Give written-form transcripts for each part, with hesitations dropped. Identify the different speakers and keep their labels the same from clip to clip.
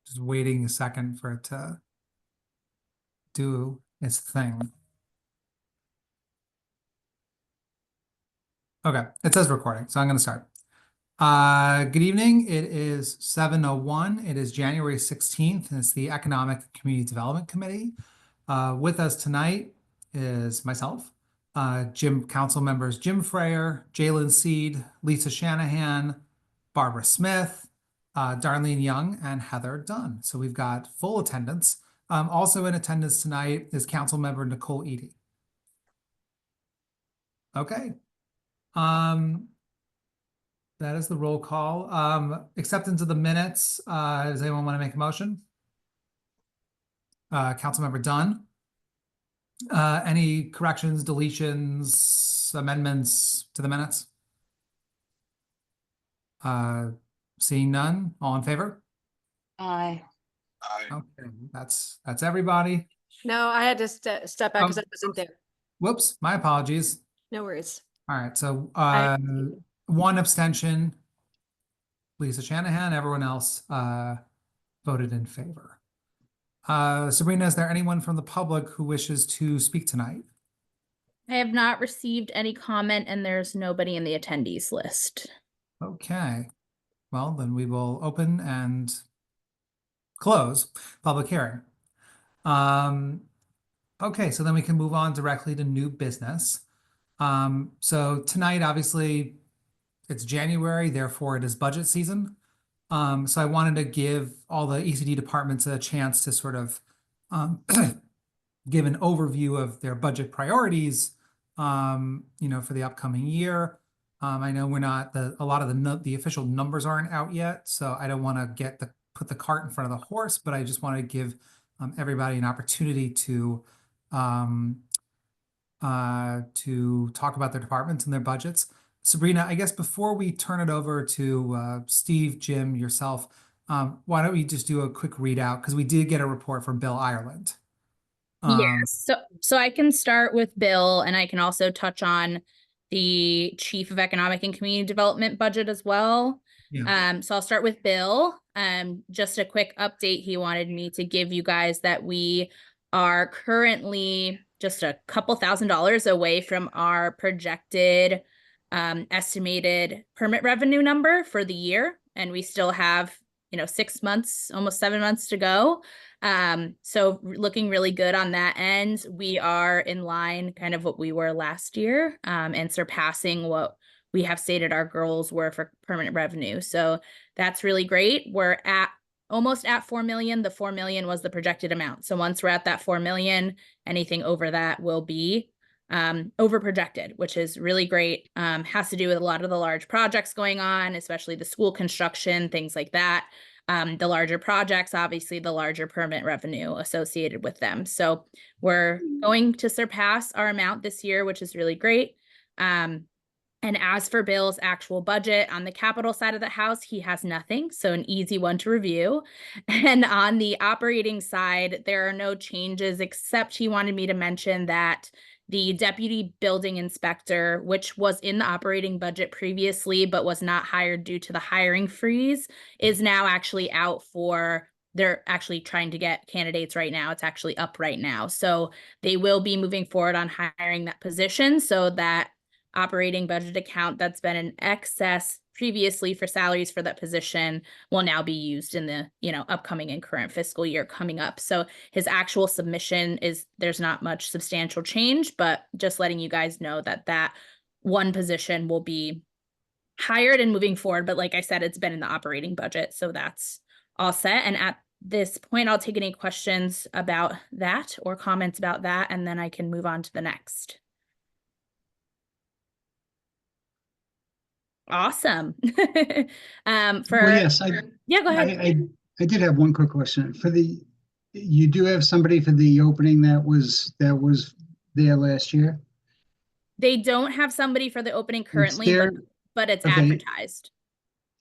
Speaker 1: Just waiting a second for it to do its thing. Okay, it says recording, so I'm going to start. Good evening. It is 7:01. It is January 16th, and it's the Economic and Community Development Committee. With us tonight is myself, council members Jim Freyer, Jalen Seed, Lisa Shanahan, Barbara Smith, Darlene Young, and Heather Dunn. So we've got full attendance. Also in attendance tonight is council member Nicole Eady. Okay. That is the roll call. Acceptance of the minutes. Does anyone want to make a motion? Councilmember Dunn. Any corrections, deletions, amendments to the minutes? Seeing none, all in favor?
Speaker 2: Aye.
Speaker 1: Okay, that's everybody.
Speaker 3: No, I had to step back because I wasn't there.
Speaker 1: Whoops, my apologies.
Speaker 3: No worries.
Speaker 1: All right, so
Speaker 3: I-
Speaker 1: one abstention. Lisa Shanahan, everyone else voted in favor. Sabrina, is there anyone from the public who wishes to speak tonight?
Speaker 2: I have not received any comment and there's nobody in the attendees list.
Speaker 1: Okay, well, then we will open and close public hearing. Okay, so then we can move on directly to new business. So tonight, obviously, it's January, therefore it is budget season. So I wanted to give all the ECD departments a chance to sort of give an overview of their budget priorities, for the upcoming year. I know we're not a lot of the official numbers aren't out yet, so I don't want to put the cart in front of the horse, but I just want to give everybody an opportunity to talk about their departments and their budgets. Sabrina, I guess before we turn it over to Steve, Jim, yourself, why don't we just do a quick readout? Because we did get a report from Bill Ireland.
Speaker 2: Yes, so I can start with Bill and I can also touch on the Chief of Economic and Community Development budget as well.
Speaker 1: Yeah.
Speaker 2: So I'll start with Bill. Just a quick update. He wanted me to give you guys that we are currently just a couple $1,000s away from our projected estimated permit revenue number for the year. And we still have, 6 months, almost 7 months to go. So looking really good on that end. We are in line kind of what we were last year, and surpassing what we have stated our goals were for permanent revenue. So that's really great. We're almost at 4 million. The 4 million was the projected amount. So once we're at that 4 million, anything over that will be over projected, which is really great. Has to do with a lot of the large projects going on, especially the school construction, things like that. The larger projects, obviously the larger permit revenue associated with them. So we're going to surpass our amount this year, which is really great. And as for Bill's actual budget on the capital side of the house, he has nothing. So an easy one to review. And on the operating side, there are no changes, except he wanted me to mention that the deputy building inspector, which was in the operating budget previously, but was not hired due to the hiring freeze, is now actually out they're actually trying to get candidates right now. It's actually up right now. So they will be moving forward on hiring that position, so that operating budget account that's been in excess previously for salaries for that position will now be used in the upcoming and current fiscal year coming up. So his actual submission there's not much substantial change, but just letting you guys know that one position will be hired and moving forward. But like I said, it's been in the operating budget, so that's all set. And at this point, I'll take any questions about that or comments about that, and then I can move on to the next. Awesome.
Speaker 4: Well, yes,
Speaker 2: yeah, go ahead.
Speaker 4: I did have one quick question. You do have somebody for the opening that was there last year?
Speaker 2: They don't have somebody for the opening currently, but it's
Speaker 4: okay.
Speaker 2: Advertised.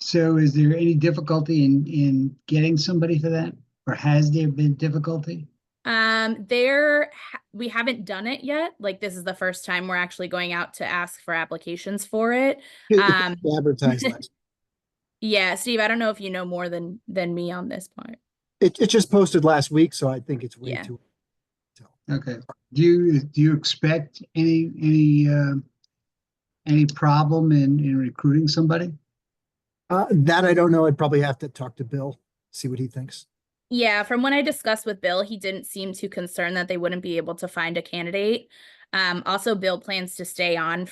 Speaker 4: So is there any difficulty in getting somebody for that? Or has there been difficulty?
Speaker 2: We haven't done it yet. Like, this is the first time we're actually going out to ask for applications for it.
Speaker 5: Advertised last.
Speaker 2: Yeah, Steve, I don't know if you know more than me on this part.
Speaker 5: It just posted last week, so I think it's way
Speaker 2: Yeah.
Speaker 5: too.
Speaker 4: Okay. Do you expect any problem in recruiting somebody?
Speaker 5: That I don't know. I'd probably have to talk to Bill, see what he thinks.
Speaker 2: Yeah, from when I discussed with Bill, he didn't seem too concerned that they wouldn't be able to find a candidate. Also, Bill plans to stay on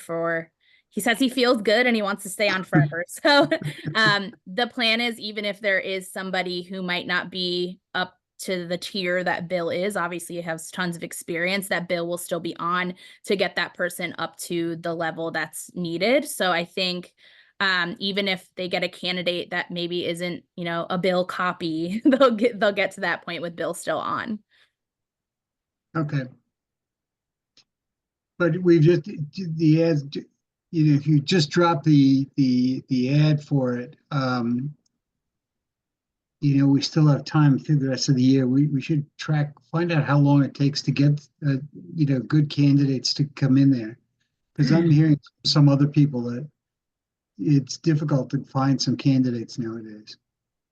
Speaker 2: he says he feels good and he wants to stay on forever. So the plan is, even if there is somebody who might not be up to the tier that Bill is, obviously he has tons of experience, that Bill will still be on to get that person up to the level that's needed. So I think even if they get a candidate that maybe isn't, a Bill copy, they'll get to that point with Bill still on.
Speaker 4: Okay. But we've just the ads, if you just drop the ad for it, we still have time through the rest of the year. We should find out how long it takes to get good candidates to come in there, because I'm hearing from some other people that it's difficult to find some candidates nowadays.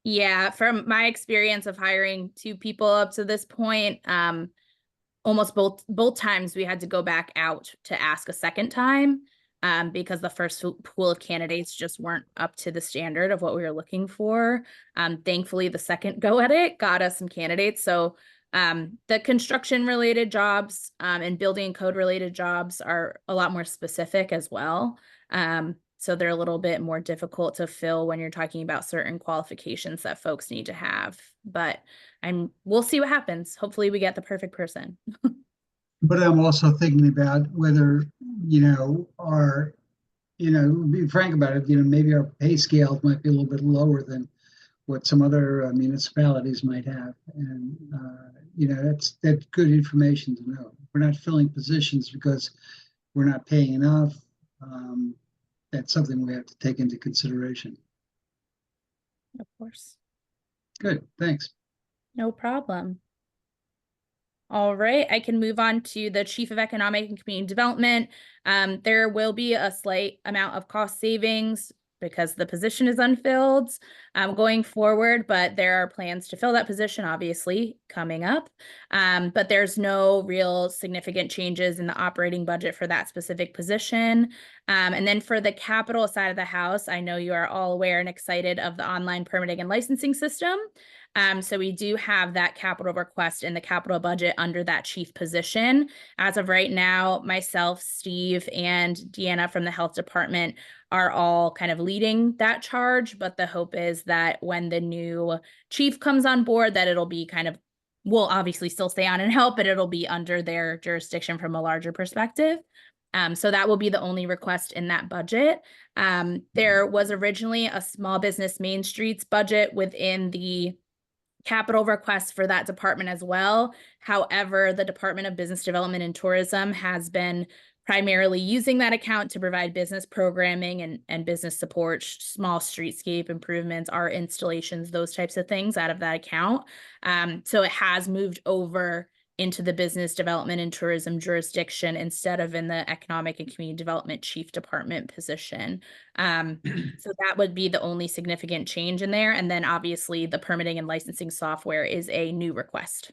Speaker 2: Yeah, from my experience of hiring 2 people up to this point, almost both times we had to go back out to ask a second time, because the first pool of candidates just weren't up to the standard of what we were looking for. Thankfully, the second go at it got us some candidates. So the construction related jobs and building code related jobs are a lot more specific as well. So they're a little bit more difficult to fill when you're talking about certain qualifications that folks need to have. But we'll see what happens. Hopefully we get the perfect person.
Speaker 4: But I'm also thinking about whether, be frank about it, maybe our pay scales might be a little bit lower than what some other municipalities might have. And, that's good information to know. We're not filling positions because we're not paying enough. That's something we have to take into consideration.
Speaker 2: Of course.
Speaker 4: Good, thanks.
Speaker 2: No problem. All right, I can move on to the Chief of Economic and Community Development. There will be a slight amount of cost savings because the position is unfilled going forward, but there are plans to fill that position, obviously, coming up. But there's no real significant changes in the operating budget for that specific position. And then for the capital side of the house, I know you are all aware and excited of the online permitting and licensing system. So we do have that capital request in the capital budget under that chief position. As of right now, myself, Steve, and Deanna from the health department are all kind of leading that charge. But the hope is that when the new chief comes on board, that it'll be we'll obviously still stay on and help, but it'll be under their jurisdiction from a larger perspective. So that will be the only request in that budget. There was originally a small business Main Streets budget within the capital requests for that department as well. However, the Department of Business Development and Tourism has been primarily using that account to provide business programming and business support, small streetscape improvements, art installations, those types of things out of that account. So it has moved over into the Business Development and Tourism jurisdiction instead of in the Economic and Community Development Chief Department position. So that would be the only significant change in there. And then obviously the permitting and licensing software is a new request.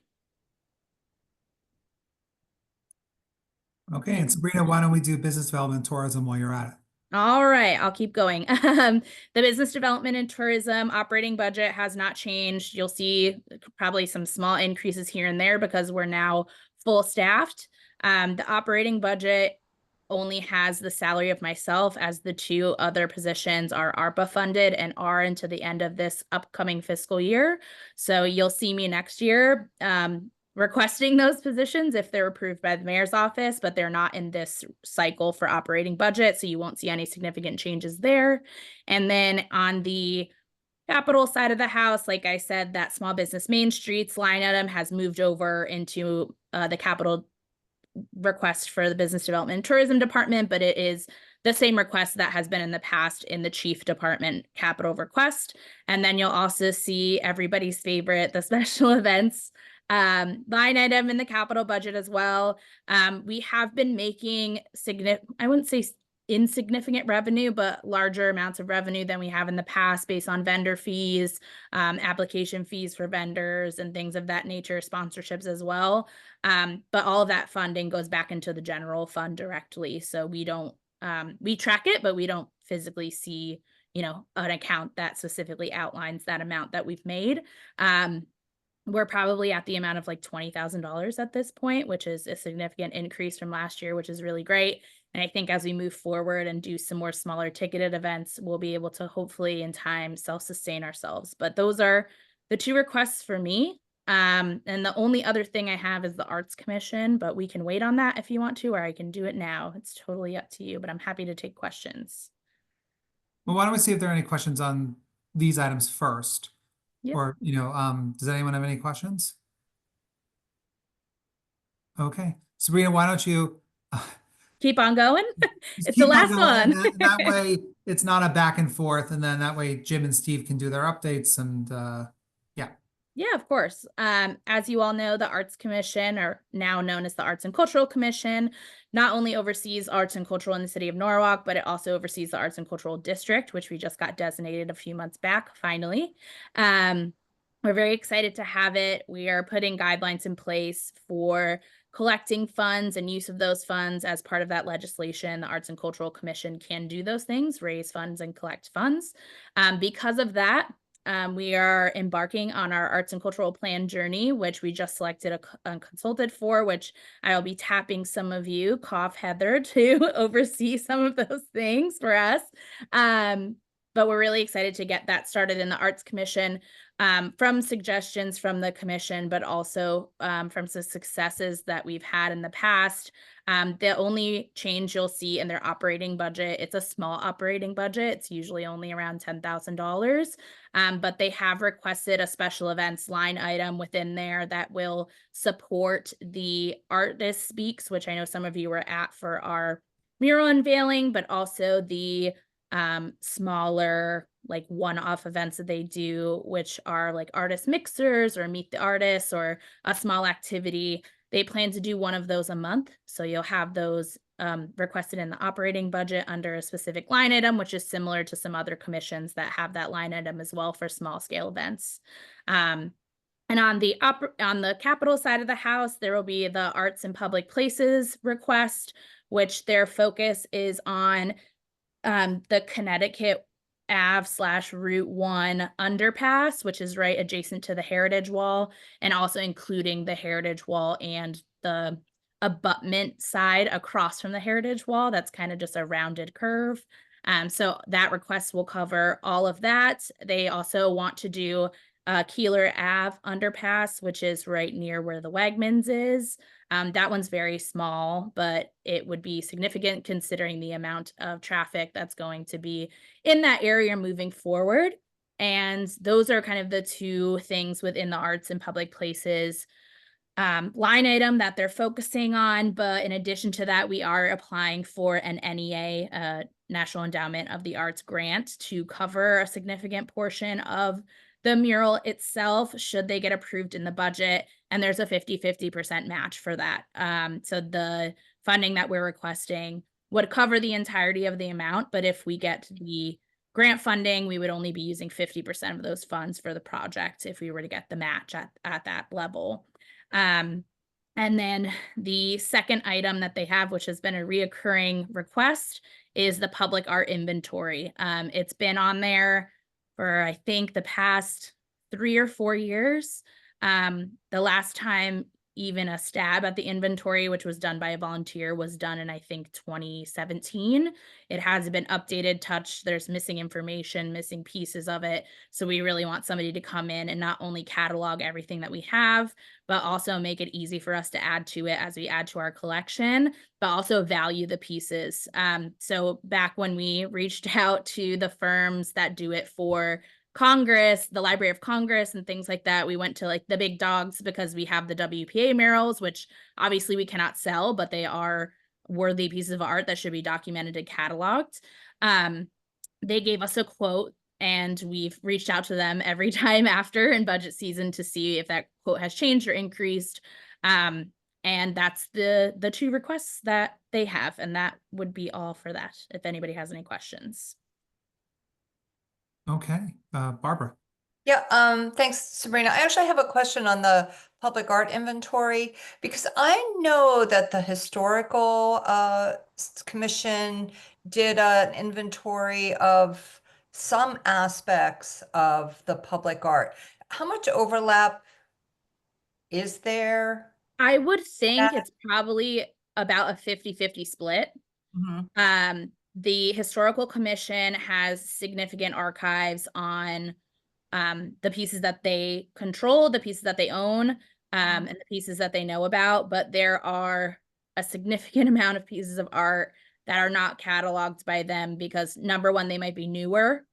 Speaker 1: Okay, and Sabrina, why don't we do business development and tourism while you're at it?
Speaker 2: All right, I'll keep going. The Business Development and Tourism operating budget has not changed. You'll see probably some small increases here and there because we're now full staffed. The operating budget only has the salary of myself, as the 2 other positions are ARPA funded and are into the end of this upcoming fiscal year. So you'll see me next year requesting those positions if they're approved by the mayor's office, but they're not in this cycle for operating budget. So you won't see any significant changes there. And then on the capital side of the house, like I said, that small business Main Streets line item has moved over into the capital request for the Business Development and Tourism Department, but it is the same request that has been in the past in the Chief Department capital request. And then you'll also see everybody's favorite, the special events line item in the capital budget as well. We have been making I wouldn't say insignificant revenue, but larger amounts of revenue than we have in the past based on vendor fees, application fees for vendors and things of that nature, sponsorships as well. But all of that funding goes back into the general fund directly. So we don't, we track it, but we don't physically see, you know, an account that specifically outlines that amount that we've made. We're probably at the amount of like $20,000 at this point, which is a significant increase from last year, which is really great. And I think as we move forward and do some more smaller ticketed events, we'll be able to hopefully in time self-sustain ourselves. But those are the two requests for me. And the only other thing I have is the Arts Commission, but we can wait on that if you want to, or I can do it now. It's totally up to you, but I'm happy to take questions.
Speaker 1: Well, why don't we see if there are any questions on these items first?
Speaker 2: Yeah.
Speaker 1: Or, you know, does anyone have any questions? Okay, Sabrina, why don't you
Speaker 2: Keep on going.
Speaker 1: just
Speaker 2: It's
Speaker 1: keep
Speaker 2: the
Speaker 1: on
Speaker 2: last
Speaker 1: going,
Speaker 2: one.
Speaker 1: and that way it's not a back and forth, and then that way Jim and Steve can do their updates and
Speaker 2: Yeah, of course. As you all know, the Arts Commission, or now known as the Arts and Cultural Commission, not only oversees arts and cultural in the city of Norwalk, but it also oversees the Arts and Cultural District, which we just got designated a few months back, finally. We're very excited to have it. We are putting guidelines in place for collecting funds and use of those funds as part of that legislation. The Arts and Cultural Commission can do those things, raise funds and collect funds. Because of that, we are embarking on our arts and cultural plan journey, which we just selected a consultant for, which I'll be tapping some of you, cough Heather, to oversee some of those things for us. But we're really excited to get that started in the Arts Commission, from suggestions from the commission, but also from some successes that we've had in the past. The only change you'll see in their operating budget, it's a small operating budget. It's usually only around $10,000. But they have requested a special events line item within there that will support the Artist Speaks, which I know some of you were at for our mural unveiling, but also the smaller like one-off events that they do, which are like artist mixers or meet the artists or a small activity. They plan to do one of those a month. So you'll have those requested in the operating budget under a specific line item, which is similar to some other commissions that have that line item as well for small scale events. And on the capital side of the house, there will be the Arts and Public Places request, which their focus is on the Connecticut Ave/Route 1 underpass, which is right adjacent to the Heritage Wall, and also including the Heritage Wall and the abutment side across from the Heritage Wall. That's kind of just a rounded curve. So that request will cover all of that. They also want to do Keeler Ave underpass, which is right near where the Wegmans is. That one's very small, but it would be significant considering the amount of traffic that's going to be in that area moving forward. And those are kind of the two things within the Arts and Public Places line item that they're focusing on. But in addition to that, we are applying for an NEA, National Endowment of the Arts grant, to cover a significant portion of the mural itself, should they get approved in the budget. And there's a 50-50% match for that. So the funding that we're requesting would cover the entirety of the amount, but if we get the grant funding, we would only be using 50% of those funds for the project if we were to get the match at that level. And then the second item that they have, which has been a reoccurring request, is the public art inventory. It's been on there for, I think, the past 3 or 4 years. The last time even a stab at the inventory, which was done by a volunteer, was done in, I think, 2017. It has been updated, touched. There's missing information, missing pieces of it. So we really want somebody to come in and not only catalog everything that we have, but also make it easy for us to add to it as we add to our collection, but also value the pieces. So back when we reached out to the firms that do it for Congress, the Library of Congress and things like that, we went to like the big dogs because we have the WPA murals, which obviously we cannot sell, but they are worthy pieces of art that should be documented and cataloged. They gave us a quote, and we've reached out to them every time after in budget season to see if that quote has changed or increased. And that's the two requests that they have, and that would be all for that, if anybody has any questions.
Speaker 1: Okay, Barbara.
Speaker 6: Yeah, thanks, Sabrina. I actually have a question on the public art inventory because I know that the historical commission did an inventory of some aspects of the public art. How much overlap is there?
Speaker 2: I would think
Speaker 6: Yeah.
Speaker 2: it's probably about a 50-50 split.
Speaker 6: Mhm.
Speaker 2: The historical commission has significant archives on the pieces that they control, the pieces that they own, and the pieces that they know about, but there are a significant amount of pieces of art that are not cataloged by them because number one, they might be newer,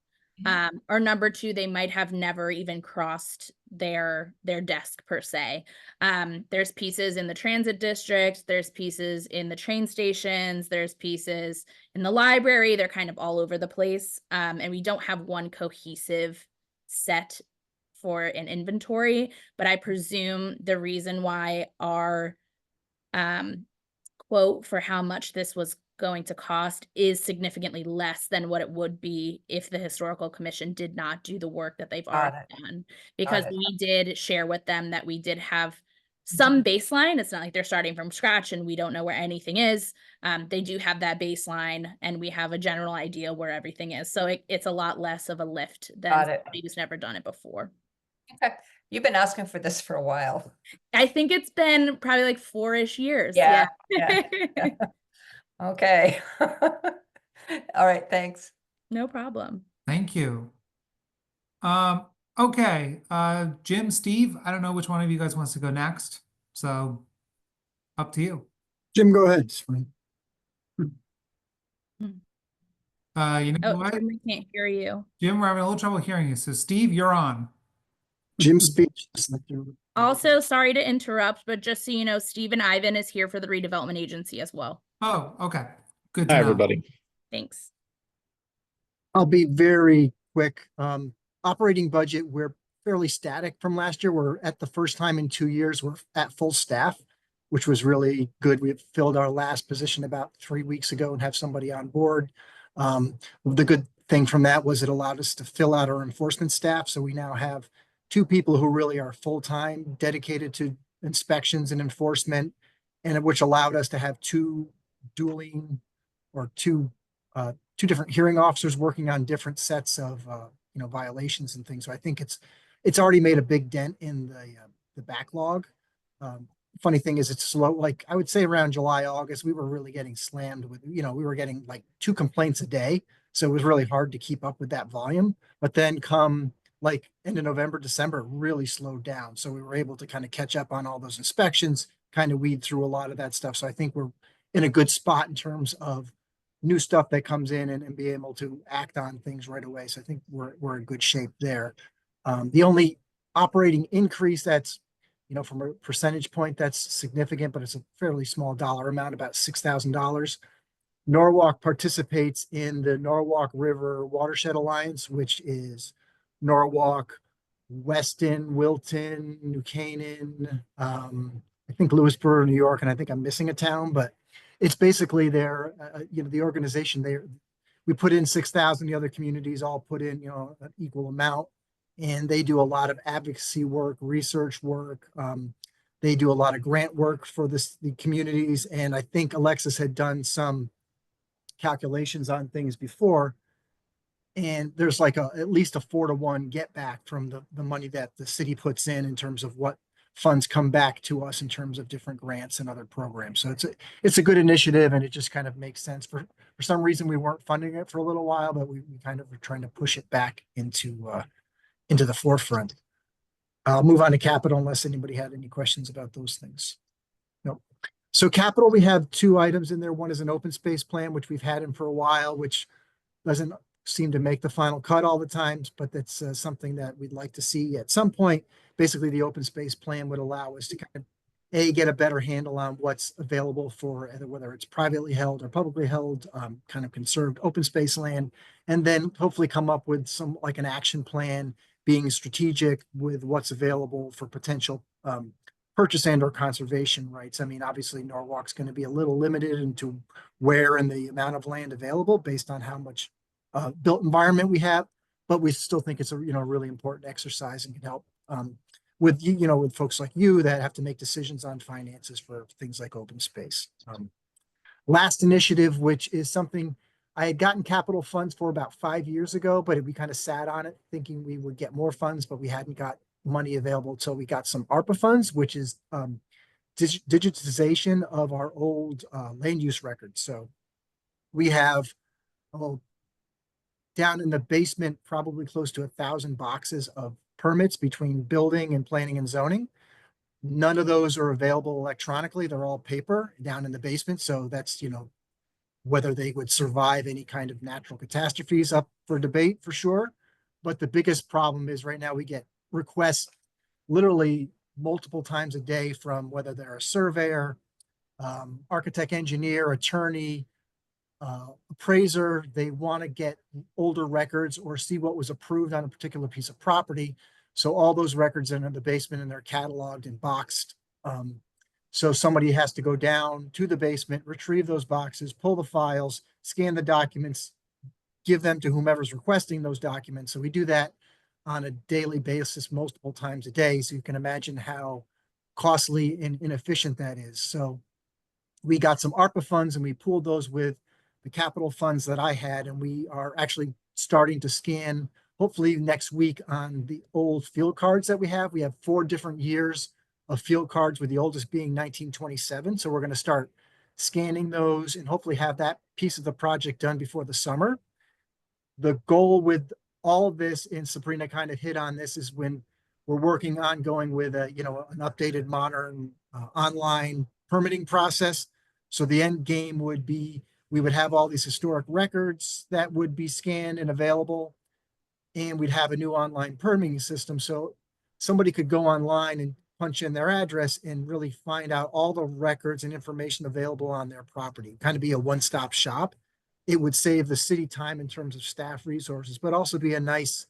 Speaker 2: or number two, they might have never even crossed their desk per se. There's pieces in the transit district, there's pieces in the train stations, there's pieces in the library, they're kind of all over the place. And we don't have one cohesive set for an inventory, but I presume the reason why our quote for how much this was going to cost is significantly less than what it would be if the historical commission did not do the work that they've already done. Because
Speaker 6: it.
Speaker 2: we did share with them that we did have some baseline. It's not like they're starting from scratch and we don't know where anything is. They do have that baseline and we have a general idea where everything is. So it's a lot less of a lift than
Speaker 6: Got it.
Speaker 2: somebody who's never done it before.
Speaker 6: Okay. You've been asking for this for a while.
Speaker 2: I think it's been probably like 4-ish years.
Speaker 6: Yeah,
Speaker 2: Yeah.
Speaker 6: yeah. Okay. All right, thanks.
Speaker 2: No problem.
Speaker 1: Thank you. Okay, Jim, Steve, I don't know which one of you guys wants to go next, so up to you.
Speaker 5: Jim, go ahead. It's fine.
Speaker 1: You know
Speaker 2: Oh,
Speaker 1: what,
Speaker 2: Jim, we can't hear you.
Speaker 1: Jim, we're having a little trouble hearing you, so Steve, you're on.
Speaker 5: Jim's speech.
Speaker 2: Also, sorry to interrupt, but just so you know, Steve and Ivan is here for the redevelopment agency as well.
Speaker 1: Oh, okay, good to
Speaker 7: Hi,
Speaker 1: know.
Speaker 7: everybody.
Speaker 2: Thanks.
Speaker 5: I'll be very quick. Operating budget, we're fairly static from last year. We're at the first time in 2 years, we're at full staff, which was really good. We filled our last position about 3 weeks ago and have somebody on board. The good thing from that was it allowed us to fill out our enforcement staff. So we now have 2 people who really are full-time dedicated to inspections and enforcement, and which allowed us to have 2 dueling or 2 different hearing officers working on different sets of violations and things. So I think it's already made a big dent in the backlog. Funny thing is it's slow. Like I would say around July, August, we were really getting slammed with, we were getting like 2 complaints a day. So it was really hard to keep up with that volume. But then come like end of November, December, it really slowed down. So we were able to kind of catch up on all those inspections, kind of weed through a lot of that stuff. So I think we're in a good spot in terms of new stuff that comes in and be able to act on things right away. So I think we're in good shape there. The only operating increase that's, from a percentage point, that's significant, but it's a fairly small dollar amount, about $6,000. Norwalk participates in the Norwalk River Watershed Alliance, which is Norwalk, Weston, Wilton, New Canaan, I think Lewisboro, New York, and I think I'm missing a town, but it's basically their, the organization there. We put in 6,000, the other communities all put in, an equal amount, and they do a lot of advocacy work, research work. They do a lot of grant work for the communities. And I think Alexis had done some calculations on things before. And there's like at least a 4-to-1 get back from the money that the city puts in terms of what funds come back to us in terms of different grants and other programs. So it's a good initiative, and it just kind of makes sense. For some reason, we weren't funding it for a little while, but we kind of were trying to push it back into the forefront. I'll move on to capital unless anybody had any questions about those things. Nope. So capital, we have 2 items in there. One is an open space plan, which we've had in for a while, which doesn't seem to make the final cut all the times, but that's something that we'd like to see at some point. Basically, the open space plan would allow us to kind of get a better handle on what's available for whether it's privately held or publicly held, kind of conserved open space land, and then hopefully come up with some like an action plan, being strategic with what's available for potential purchase and or conservation rights. I mean, obviously Norwalk's going to be a little limited into where and the amount of land available based on how much built environment we have, but we still think it's a, really important exercise and can help with with folks like you that have to make decisions on finances for things like open space. Last initiative, which is something I had gotten capital funds for about 5 years ago, but we kind of sat on it thinking we would get more funds, but we hadn't got money available until we got some ARPA funds, which is digitization of our old land use records. So we have down in the basement, probably close to 1,000 boxes of permits between building and planning and zoning. None of those are available electronically. They're all paper down in the basement. So that's, whether they would survive any kind of natural catastrophes up for debate for sure. But the biggest problem is right now we get requests literally multiple times a day from whether they're a surveyor, architect, engineer, attorney, appraiser. They want to get older records or see what was approved on a particular piece of property. So all those records are in the basement and they're cataloged and boxed. So somebody has to go down to the basement, retrieve those boxes, pull the files, scan the documents, give them to whomever's requesting those documents. So we do that on a daily basis, multiple times a day. So you can imagine how costly and inefficient that is. So we got some ARPA funds and we pooled those with the capital funds that I had. And we are actually starting to scan, hopefully next week, on the old field cards that we have. We have 4 different years of field cards, with the oldest being 1927. So we're going to start scanning those and hopefully have that piece of the project done before the summer. The goal with all of this, and Sabrina kind of hit on this, is when we're working on going with an updated, modern online permitting process. So the end game would be we would have all these historic records that would be scanned and available, and we'd have a new online permitting system. So somebody could go online and punch in their address and really find out all the records and information available on their property, kind of be a one-stop shop. It would save the city time in terms of staff resources, but also be a nice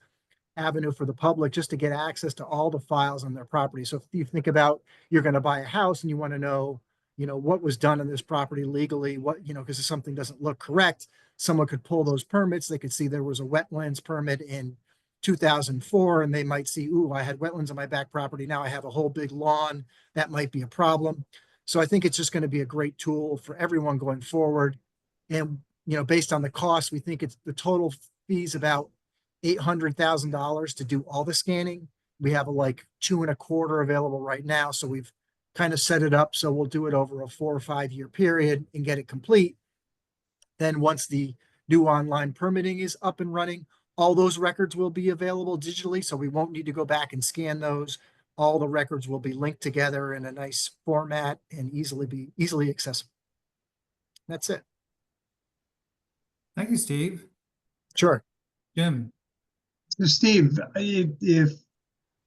Speaker 5: avenue for the public just to get access to all the files on their property. So if you think about you're going to buy a house and you want to know, what was done on this property legally, because if something doesn't look correct, someone could pull those permits. They could see there was a wetlands permit in 2004, and they might see, ooh, I had wetlands on my back property. Now I have a whole big lawn. That might be a problem. So I think it's just going to be a great tool for everyone going forward. And, based on the cost, we think it's the total fees about $800,000 to do all the scanning. We have like 2.25 available right now. So we've kind of set it up. So we'll do it over a 4 or 5 year period and get it complete. Then once the new online permitting is up and running, all those records will be available digitally. So we won't need to go back and scan those. All the records will be linked together in a nice format and easily accessible. That's it.
Speaker 1: Thank you, Steve.
Speaker 5: Sure.
Speaker 1: Jim.
Speaker 4: So Steve,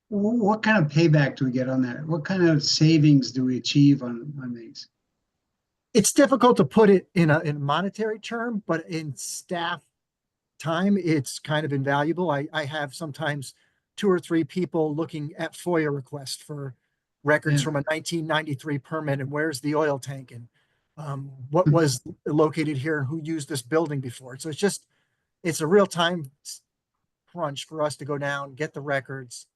Speaker 4: what kind of payback do we get on that? What kind of savings do we achieve on these?
Speaker 5: It's difficult to put it in a monetary term, but in staff time, it's kind of invaluable. I have sometimes 2 or 3 people looking at FOIA requests for records from a 1993 permit, and where's the oil tank, and what was located here and who used this building before. So it's a real time crunch for us to go down, get the records,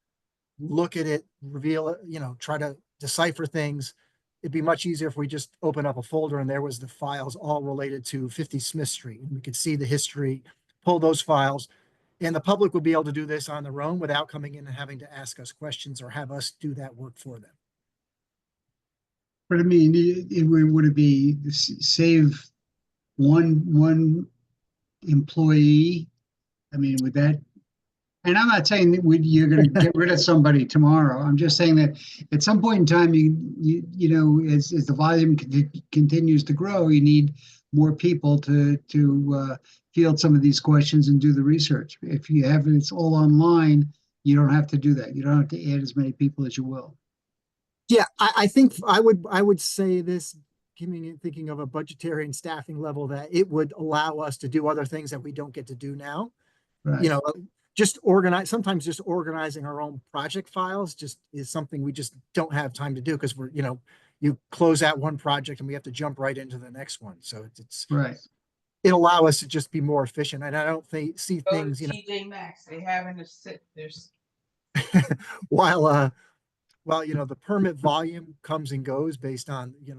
Speaker 5: look at it, reveal it, try to decipher things. It'd be much easier if we just open up a folder and there was the files all related to 50 Smith Street, and we could see the history, pull those files, and the public would be able to do this on their own without coming in and having to ask us questions or have us do that work for them.
Speaker 4: But I mean, would it be save one employee? I mean, would that? And I'm not saying that you're going to get rid of somebody tomorrow. I'm just saying that at some point in time, as the volume continues to grow, you need more people to field some of these questions and do the research. If you have it's all online, you don't have to do that. You don't have to add as many people as you will.
Speaker 5: Yeah, I think I would say this, thinking of a budgetary and staffing level, that it would allow us to do other things that we don't get to do now.
Speaker 4: Right.
Speaker 5: sometimes just organizing our own project files just is something we just don't have time to do because we're, you close out one project and we have to jump right into the next one. So
Speaker 4: Right.
Speaker 5: it'll allow us to just be more efficient. And I don't see
Speaker 7: Go to
Speaker 5: things,
Speaker 7: TJ Maxx. They have in the sit. There's
Speaker 5: while the permit volume comes and goes based on the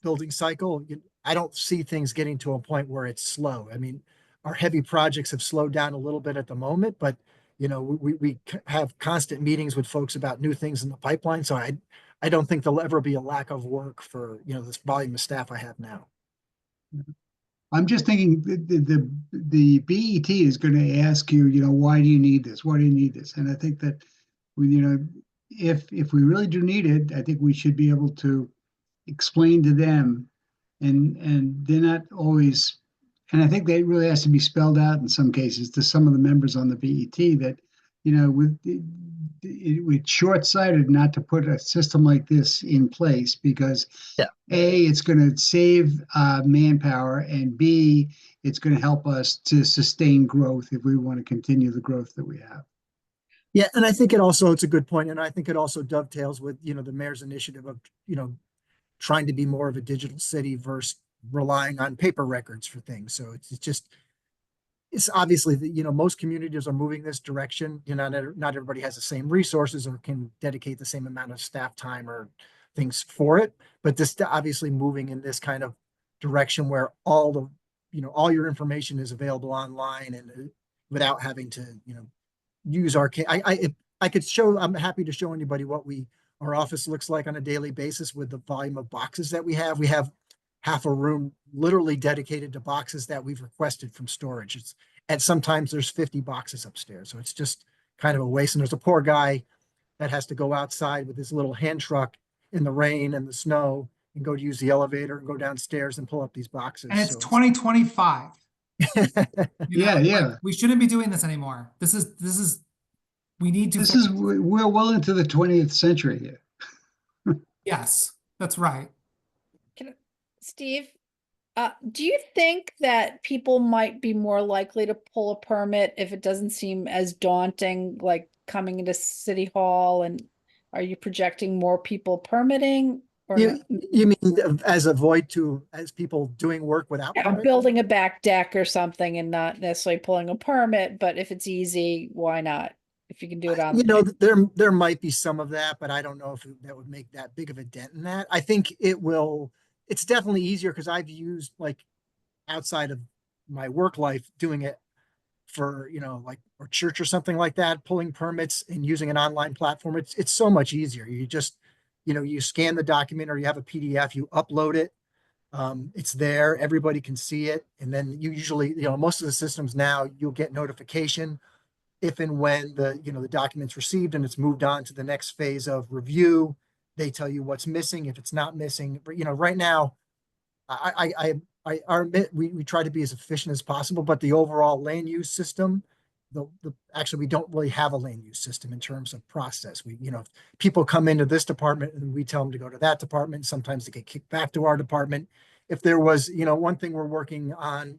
Speaker 5: building cycle. I don't see things getting to a point where it's slow. I mean, our heavy projects have slowed down a little bit at the moment, but we have constant meetings with folks about new things in the pipeline. So I don't think there'll ever be a lack of work for this volume of staff I have now.
Speaker 4: I'm just thinking the BET is going to ask you, why do you need this? Why do you need this? And I think that if we really do need it, I think we should be able to explain to them, and they're not always, and I think that really has to be spelled out in some cases to some of the members on the BET that, it's short-sighted not to put a system like this in place because A, it's going to save manpower, and B, it's going to help us to sustain growth if we want to continue the growth that we have.
Speaker 5: Yeah, and I think it's a good point, and I think it also dovetails with the mayor's initiative of trying to be more of a digital city versus relying on paper records for things. So it's obviously that most communities are moving this direction. Not everybody has the same resources or can dedicate the same amount of staff time or things for it, but this obviously moving in this kind of direction where all your information is available online and without having to use our I'm happy to show anybody what our office looks like on a daily basis with the volume of boxes that we have. We have half a room literally dedicated to boxes that we've requested from storage. And sometimes there's 50 boxes upstairs. So it's just kind of a waste. And there's a poor guy that has to go outside with his little hand truck in the rain and the snow and go to use the elevator and go downstairs and pull up these boxes.
Speaker 1: And it's
Speaker 5: So
Speaker 1: 2025.
Speaker 4: Yeah.
Speaker 1: We shouldn't be doing this anymore. We need to.
Speaker 4: We're well into the 20th century here.
Speaker 1: Yes, that's right.
Speaker 8: Steve, do you think that people might be more likely to pull a permit if it doesn't seem as daunting, like coming into City Hall? And are you projecting more people permitting? Or
Speaker 5: you mean as people doing work without permit?
Speaker 8: Building a back deck or something and not necessarily pulling a permit, but if it's easy, why not? If you can do it on.
Speaker 5: There might be some of that, but I don't know if that would make that big of a dent in that. I think it will. It's definitely easier because I've used outside of my work life doing it for, or church or something like that, pulling permits and using an online platform. It's so much easier. You just, you scan the document or you have a PDF, you upload it. It's there, everybody can see it. And then you usually, most of the systems now you'll get notification if and when the document's received and it's moved on to the next phase of review. They tell you what's missing if it's not missing. But right now, I admit we try to be as efficient as possible. But the overall land use system, actually we don't really have a land use system in terms of process. People come into this department and we tell them to go to that department. Sometimes they get kicked back to our department. If there was, one thing we're working on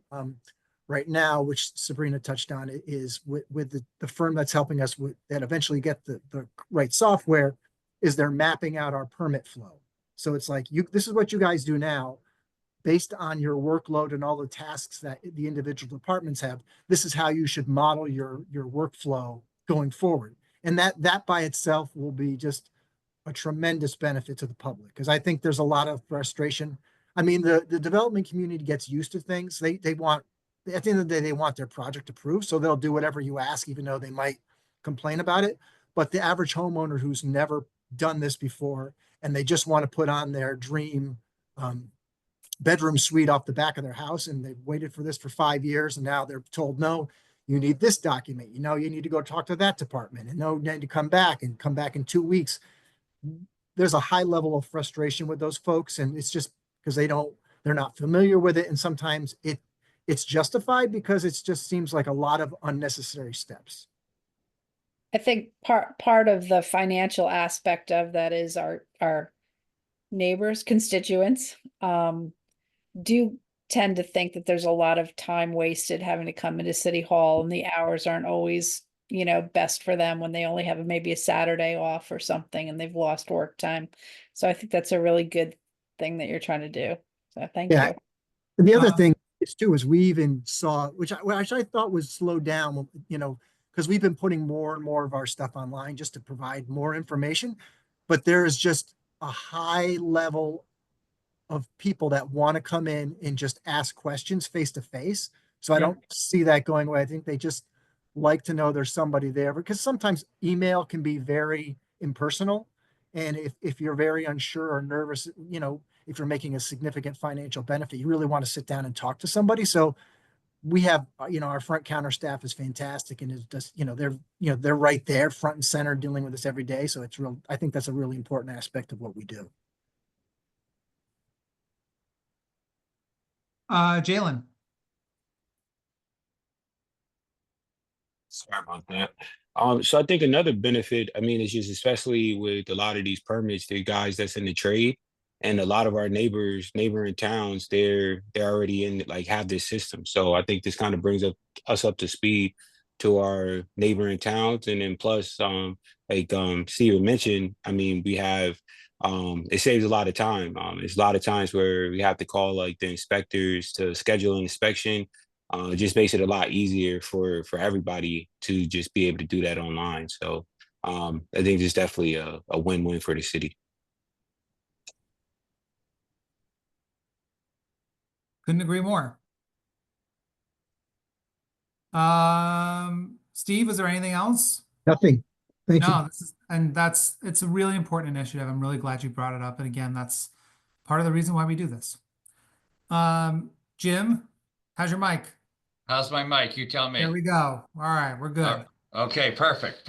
Speaker 5: right now, which Sabrina touched on, is with the firm that's helping us that eventually get the right software. Is they're mapping out our permit flow. So it's like, this is what you guys do now based on your workload and all the tasks that the individual departments have. This is how you should model your workflow going forward. And that by itself will be just a tremendous benefit to the public. Because I think there's a lot of frustration. I mean, the development community gets used to things. They want, at the end of the day, they want their project approved. So they'll do whatever you ask, even though they might complain about it. But the average homeowner who's never done this before and they just want to put on their dream bedroom suite off the back of their house, and they've waited for this for 5 years, and now they're told, no, you need this document, you need to go talk to that department, and no, you need to come back in 2 weeks. There's a high level of frustration with those folks, and it's just because they're not familiar with it, and sometimes it's justified because it just seems like a lot of unnecessary steps.
Speaker 8: I think part of the financial aspect of that is our neighbors, constituents, do tend to think that there's a lot of time wasted having to come into City Hall, and the hours aren't always you know, best for them when they only have maybe a Saturday off or something and they've lost work time. So I think that's a really good thing that you're trying to do. So thank
Speaker 5: Yeah.
Speaker 8: you.
Speaker 5: And the other
Speaker 1: Um,
Speaker 5: thing is too, is we even saw, which I thought was slowed down, you know, because we've been putting more and more of our stuff online just to provide more information. But there is just a high level of people that want to come in and just ask questions face to face. So I
Speaker 1: Yep.
Speaker 5: don't see that going away. I think they just like to know there's somebody there, because sometimes email can be very impersonal. And if you're very unsure or nervous, you know, if you're making a significant financial benefit, you really want to sit down and talk to somebody. So we have, you know, our front counter staff is fantastic, and is just, you know, they're right there front and center dealing with this every day. So it's real, I think that's a really important aspect of what we do.
Speaker 1: Jalen.
Speaker 9: Sorry about that. So I think another benefit, I mean, is just especially with a lot of these permits, the guys that's in the trade, and a lot of our neighboring towns, they're already in, like, have this system. So I think this kind of brings us up to speed to our neighboring towns, and then plus, Steven mentioned, I mean, we have it saves a lot of time. There's a lot of times where we have to call like the inspectors to schedule an inspection. It just makes it a lot easier for everybody to just be able to do that online. So I think it's definitely a win-win for the city.
Speaker 1: Couldn't agree more. Steve, is there anything else?
Speaker 5: Nothing. Thank you.
Speaker 1: No, it's a really important initiative. I'm really glad you brought it up. And again, that's part of the reason why we do this. Jim, how's your mic?
Speaker 10: How's my mic? You tell me.
Speaker 1: There we go. All right, we're good.
Speaker 10: Okay, perfect.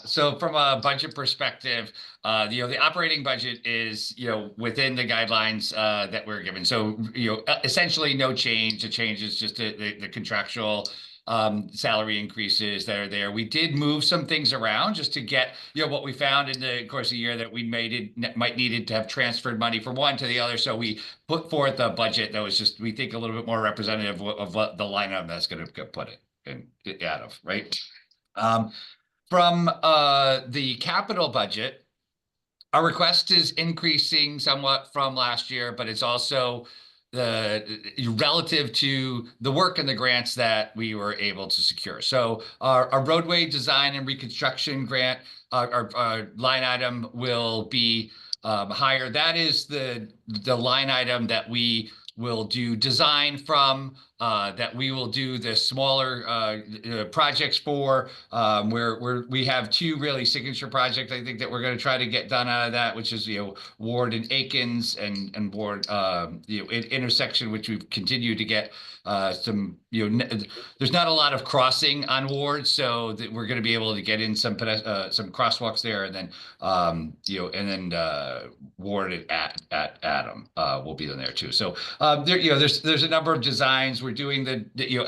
Speaker 10: So from a budget perspective, the operating budget is, within the guidelines that we're given. So, essentially no change. The change is just the contractual salary increases that are there. We did move some things around just to get, what we found in the course of the year that we might needed to have transferred money from one to the other. So we put forth a budget that was just, we think, a little bit more representative of what the line item that's going to get put out of, right? From the capital budget, our request is increasing somewhat from last year, but it's also relative to the work and the grants that we were able to secure. So our roadway design and reconstruction grant, our line item will be higher. That is the line item that we will do design from, that we will do the smaller projects for, where we have two really signature projects, I think, that we're going to try to get done out of that, which is, Ward and Aikens and Ward, intersection, which we've continued to get some, there's not a lot of crossing on Ward, so that we're going to be able to get in some crosswalks there, and then, Ward at Adam will be in there too. So there's a number of designs. We're doing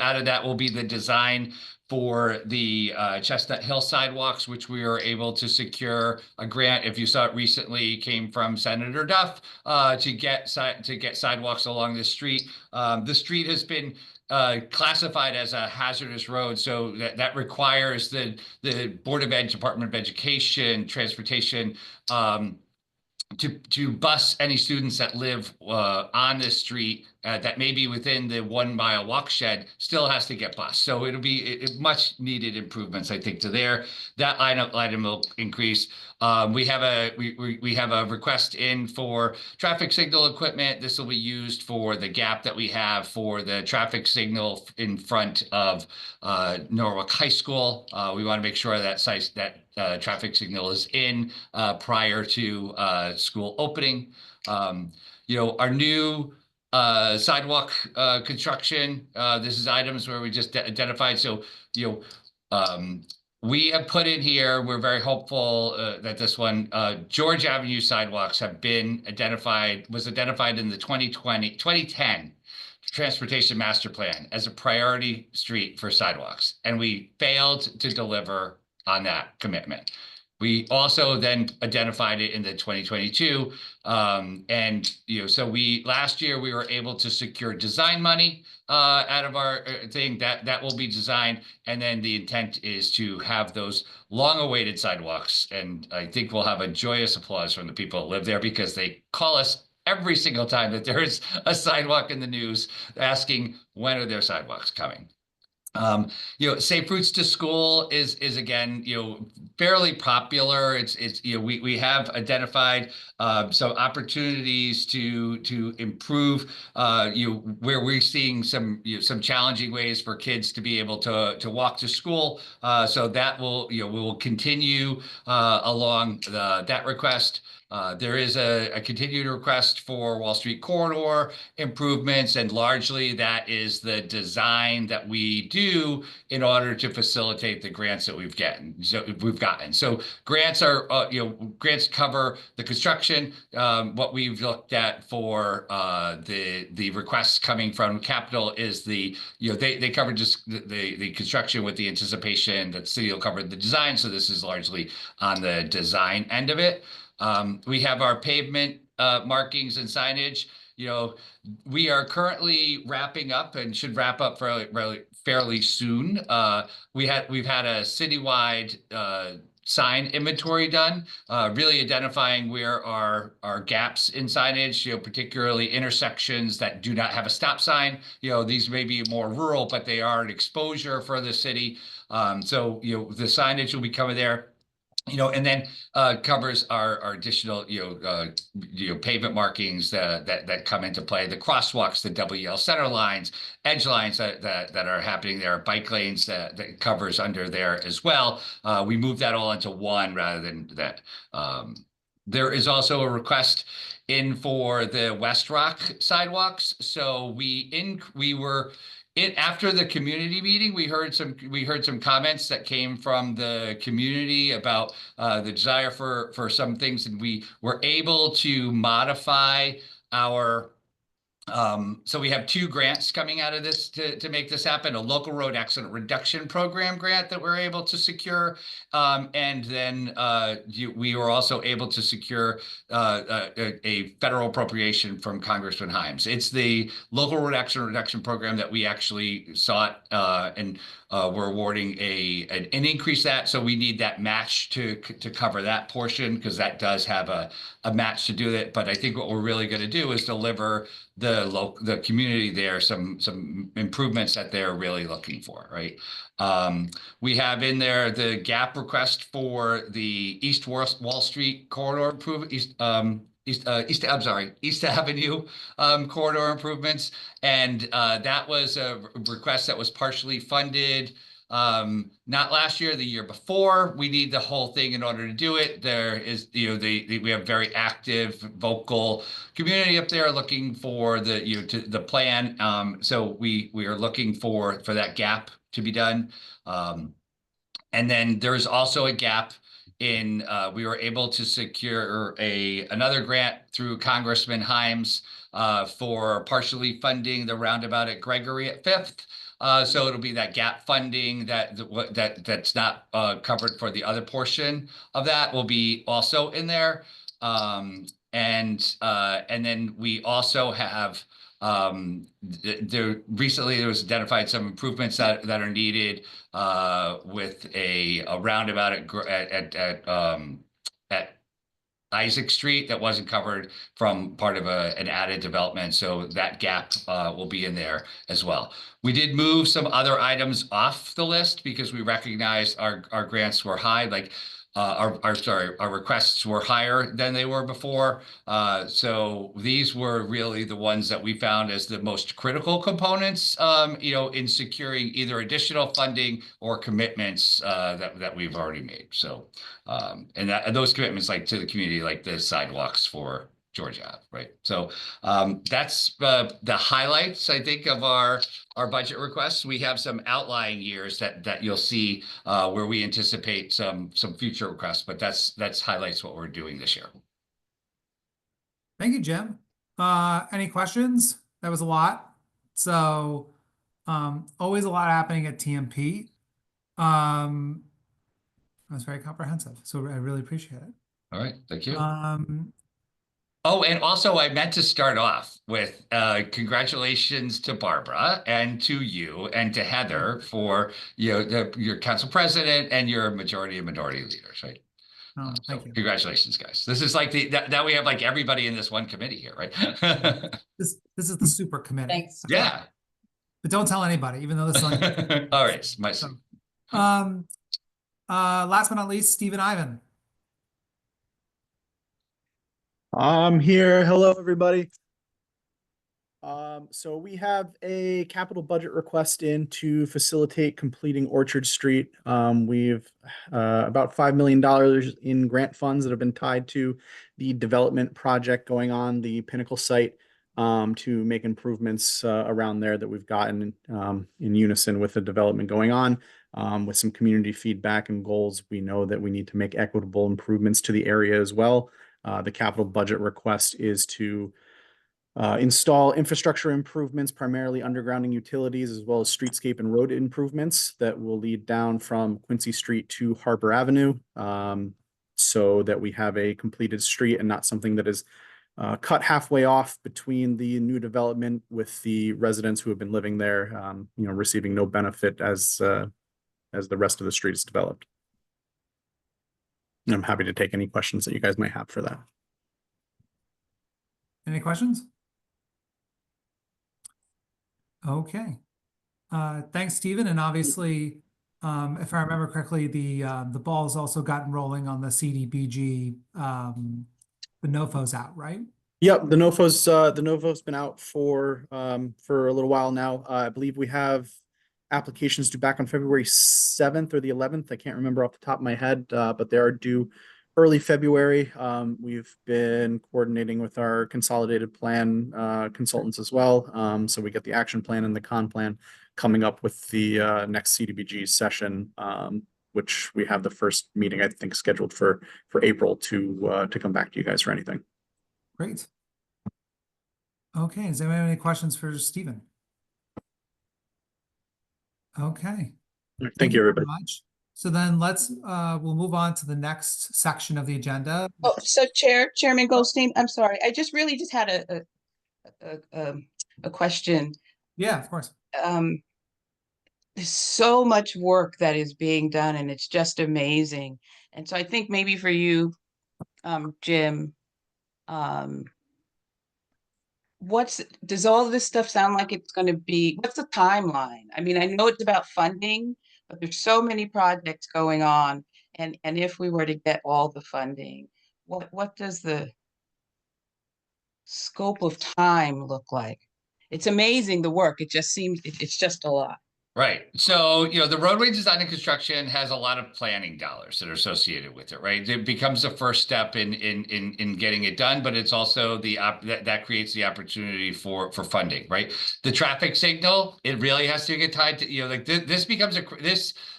Speaker 10: out of that will be the design for the Chestnut Hill sidewalks, which we were able to secure a grant. If you saw it recently, came from Senator Duff to get sidewalks along the street. The street has been classified as a hazardous road, so that requires the Department of Education, Transportation, to bus any students that live on this street that may be within the 1 mile walk shed, still has to get bused. So it'll be much needed improvements, I think, to there. That item will increase. We have a request in for traffic signal equipment. This will be used for the gap that we have for the traffic signal in front of Norwalk High School. We want to make sure that traffic signal is in prior to school opening. Our new sidewalk construction, this is items where we just identified. So, we have put in here, we're very hopeful that this one, George Avenue sidewalks was identified in the 2010 Transportation Master Plan as a priority street for sidewalks. And we failed to deliver on that commitment. We also then identified it in the 2022, and so last year we were able to secure design money out of our thing that will be designed, and then the intent is to have those long-awaited sidewalks, and I think we'll have a joyous applause from the people that live there because they call us every single time that there is a sidewalk in the news asking when are their sidewalks coming. Safe routes to school is again, fairly popular. It's we have identified some opportunities to improve where we're seeing some challenging ways for kids to be able to walk to school. So that we will continue along that request. There is a continued request for Wall Street corridor improvements, and largely that is the design that we do in order to facilitate the grants that we've gotten. So grants are grants cover the construction. What we've looked at for the requests coming from Capital is they cover just the construction with the anticipation that city will cover the design. So this is largely on the design end of it. We have our pavement markings and signage. We are currently wrapping up and should wrap up fairly soon. We've had a citywide sign inventory done, really identifying where our gaps in signage, particularly intersections that do not have a stop sign. These may be more rural, but they are an exposure for the city. So the signage will be coming there. And then covers our additional, pavement markings that come into play, the crosswalks, the WL center lines, edge lines that are happening there, bike lanes that covers under there as well. We move that all into one rather than that. There is also a request in for the West Rock sidewalks. So after the community meeting, we heard some comments that came from the community about the desire for some things, and we were able to modify our. So we have 2 grants coming out of this to make this happen: a local road accident reduction program grant that we're able to secure, and then we were also able to secure a federal appropriation from Congressman Himes. It's the local road accident reduction program that we actually sought, and we're awarding an increase that. So we need that match to cover that portion, because that does have a match to do it. But I think what we're really going to do is deliver the community there some improvements that they're really looking for, right? We have in there the gap request for the East Wall Street corridor improvement, East Avenue corridor improvements, and that was a request that was partially funded. Not last year, the year before. We need the whole thing in order to do it. There is, we have very active, vocal community up there looking for the plan. So we are looking for that gap to be done. And then there's also a gap in, we were able to secure another grant through Congressman Himes for partially funding the roundabout at Gregory at 5th. So it'll be that gap funding that's not covered for the other portion of that will be also in there. And then we also have recently there was identified some improvements that are needed with a roundabout at Isaac Street that wasn't covered from part of an added development. So that gap will be in there as well. We did move some other items off the list because we recognized our grants were high, like our requests were higher than they were before. So these were really the ones that we found as the most critical components, in securing either additional funding or commitments that we've already made. So, and those commitments, like to the community, like the sidewalks for Georgia, right? So that's the highlights, I think, of our budget requests. We have some outlying years that you'll see where we anticipate some future requests, but that's highlights what we're doing this year.
Speaker 1: Thank you, Jim. Any questions? That was a lot. So always a lot happening at TMP. That was very comprehensive. So I really appreciate it.
Speaker 10: All right, thank you.
Speaker 6: Uh,
Speaker 10: Oh, and also I meant to start off with congratulations to Barbara and to you and to Heather for your council president and your majority and minority leaders, right?
Speaker 1: Oh,
Speaker 10: So
Speaker 1: thank you.
Speaker 10: congratulations, guys. This is like now we have like everybody in this one committee here, right?
Speaker 1: This is the super committee.
Speaker 7: Thanks.
Speaker 10: Yeah.
Speaker 1: But don't tell anybody, even though this is on.
Speaker 10: All right, my
Speaker 1: So, last but not least, Stephen Ivan.
Speaker 11: I'm here. Hello, everybody. So we have a capital budget request in to facilitate completing Orchard Street. We've about $5 million in grant funds that have been tied to the development project going on the Pinnacle site to make improvements around there that we've gotten in unison with the development going on. With some community feedback and goals, we know that we need to make equitable improvements to the area as well. The capital budget request is to install infrastructure improvements, primarily undergrounding utilities, as well as streetscape and road improvements that will lead down from Quincy Street to Harbor Avenue, so that we have a completed street and not something that is cut halfway off between the new development with the residents who have been living there, receiving no benefit as the rest of the street is developed. And I'm happy to take any questions that you guys might have for that.
Speaker 1: Any questions? Okay. Thanks, Stephen. And obviously, if I remember correctly, the ball's also gotten rolling on the CDBG, the NOFO's out, right?
Speaker 11: Yep, the NOFO's been out for a little while now. I believe we have applications due back on February 7th or the 11th. I can't remember off the top of my head, but they are due early February. We've been coordinating with our consolidated plan consultants as well. So we get the action plan and the con plan coming up with the next CDBG session, which we have the first meeting, I think, scheduled for April to come back to you guys for anything.
Speaker 1: Great. Okay, does anyone have any questions for Stephen? Okay.
Speaker 11: Thank you, everybody.
Speaker 1: very much. So then we'll move on to the next section of the agenda.
Speaker 7: Oh, so Chairman Goldstein, I'm sorry. I just really just had a question.
Speaker 1: Yeah, of course.
Speaker 7: There's so much work that is being done and it's just amazing. And so I think maybe for you, Jim, does all this stuff sound like it's going to be, what's the timeline? I mean, I know it's about funding, but there's so many projects going on. And if we were to get all the funding, what does the scope of time look like? It's amazing, the work. It just seems, it's just a lot.
Speaker 10: Right. So, the roadway design and construction has a lot of planning dollars that are associated with it, right? It becomes the first step in getting it done, but it's also that creates the opportunity for funding, right? The traffic signal, it really has to get tied to, this becomes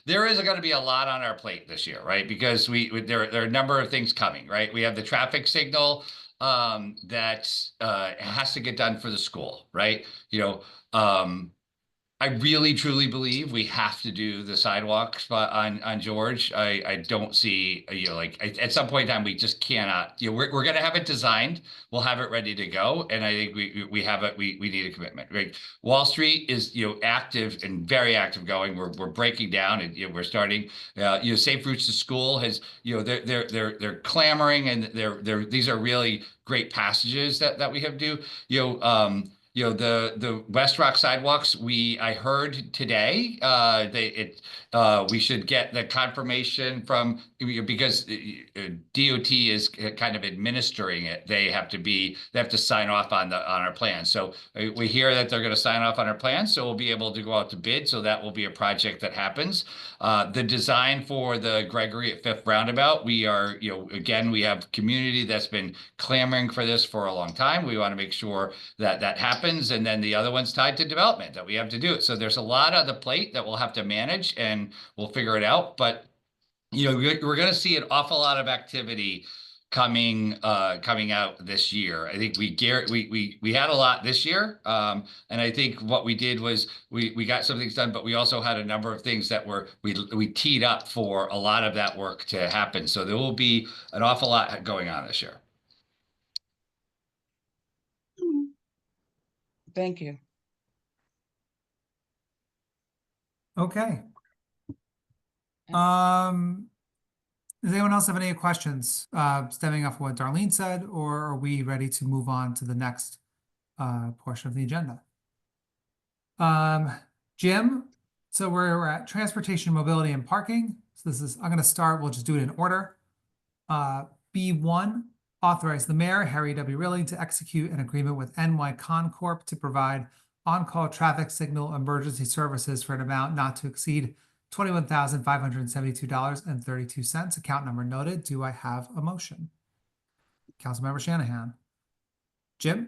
Speaker 10: there is going to be a lot on our plate this year, right? Because there are a number of things coming, right? We have the traffic signal that has to get done for the school, right? I really truly believe we have to do the sidewalks on George. I don't see, at some point in time, we just cannot, we're going to have it designed. We'll have it ready to go. And I think we have it. We need a commitment, right? Wall Street is, active and very active going. We're breaking down and, we're starting, Safe Routes to School has, they're clamoring and these are really great passages that we have to do, the West Rock sidewalks, I heard today, we should get the confirmation from, because DOT is kind of administering it. They have to sign off on our plan. So we hear that they're going to sign off on our plan. So we'll be able to go out to bid. So that will be a project that happens. The design for the Gregory at Fifth Roundabout, we are, again, we have community that's been clamoring for this for a long time. We want to make sure that happens. And then the other one's tied to development that we have to do it. So there's a lot on the plate that we'll have to manage and we'll figure it out. But, we're going to see an awful lot of activity coming out this year. I think we had a lot this year. And I think what we did was we got some things done, but we also had a number of things that we teed up for a lot of that work to happen. So there will be an awful lot going on this year.
Speaker 7: Thank you.
Speaker 1: Okay. Does anyone else have any questions, stemming off what Darlene said, or are we ready to move on to the next portion of the agenda? Jim, so we're at transportation, mobility, and parking. So I'm going to start, we'll just do it in order. B1, authorize the mayor, Harry W. Rilling, to execute an agreement with NY Concorp to provide on-call traffic signal emergency services for an amount not to exceed $21,572.32. Account number noted. Do I have a motion? Councilmember Shanahan. Jim?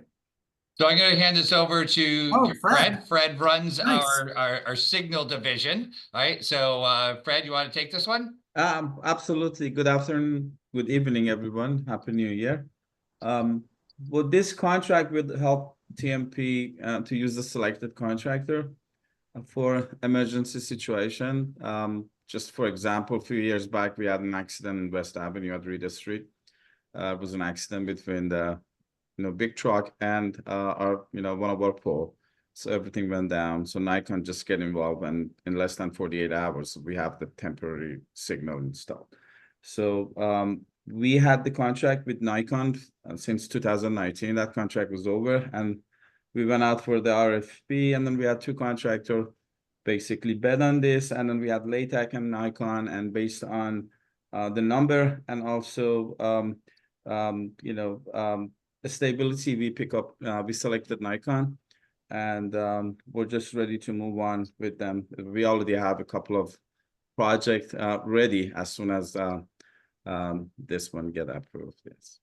Speaker 10: So I'm going to hand this over to
Speaker 1: Fred.
Speaker 10: Fred runs
Speaker 1: Nice.
Speaker 10: our signal division. All right. So Fred, you want to take this one?
Speaker 12: Absolutely. Good afternoon, good evening, everyone. Happy New Year. Well, this contract would help TMP to use the selected contractor for emergency situation. Just for example, a few years back, we had an accident in West Avenue at Reeder Street. It was an accident between the big truck and one of our pole. So everything went down. So Nikon just get involved, and in less than 48 hours, we have the temporary signal installed. So we had the contract with Nikon since 2019. That contract was over, and we went out for the RFP, and then we had two contractors basically bid on this, and then we had LATEC and Nikon, and based on the number and also the stability we selected Nikon, and we're just ready to move on with them. We already have a couple of projects ready as soon as this one get approved. Yes.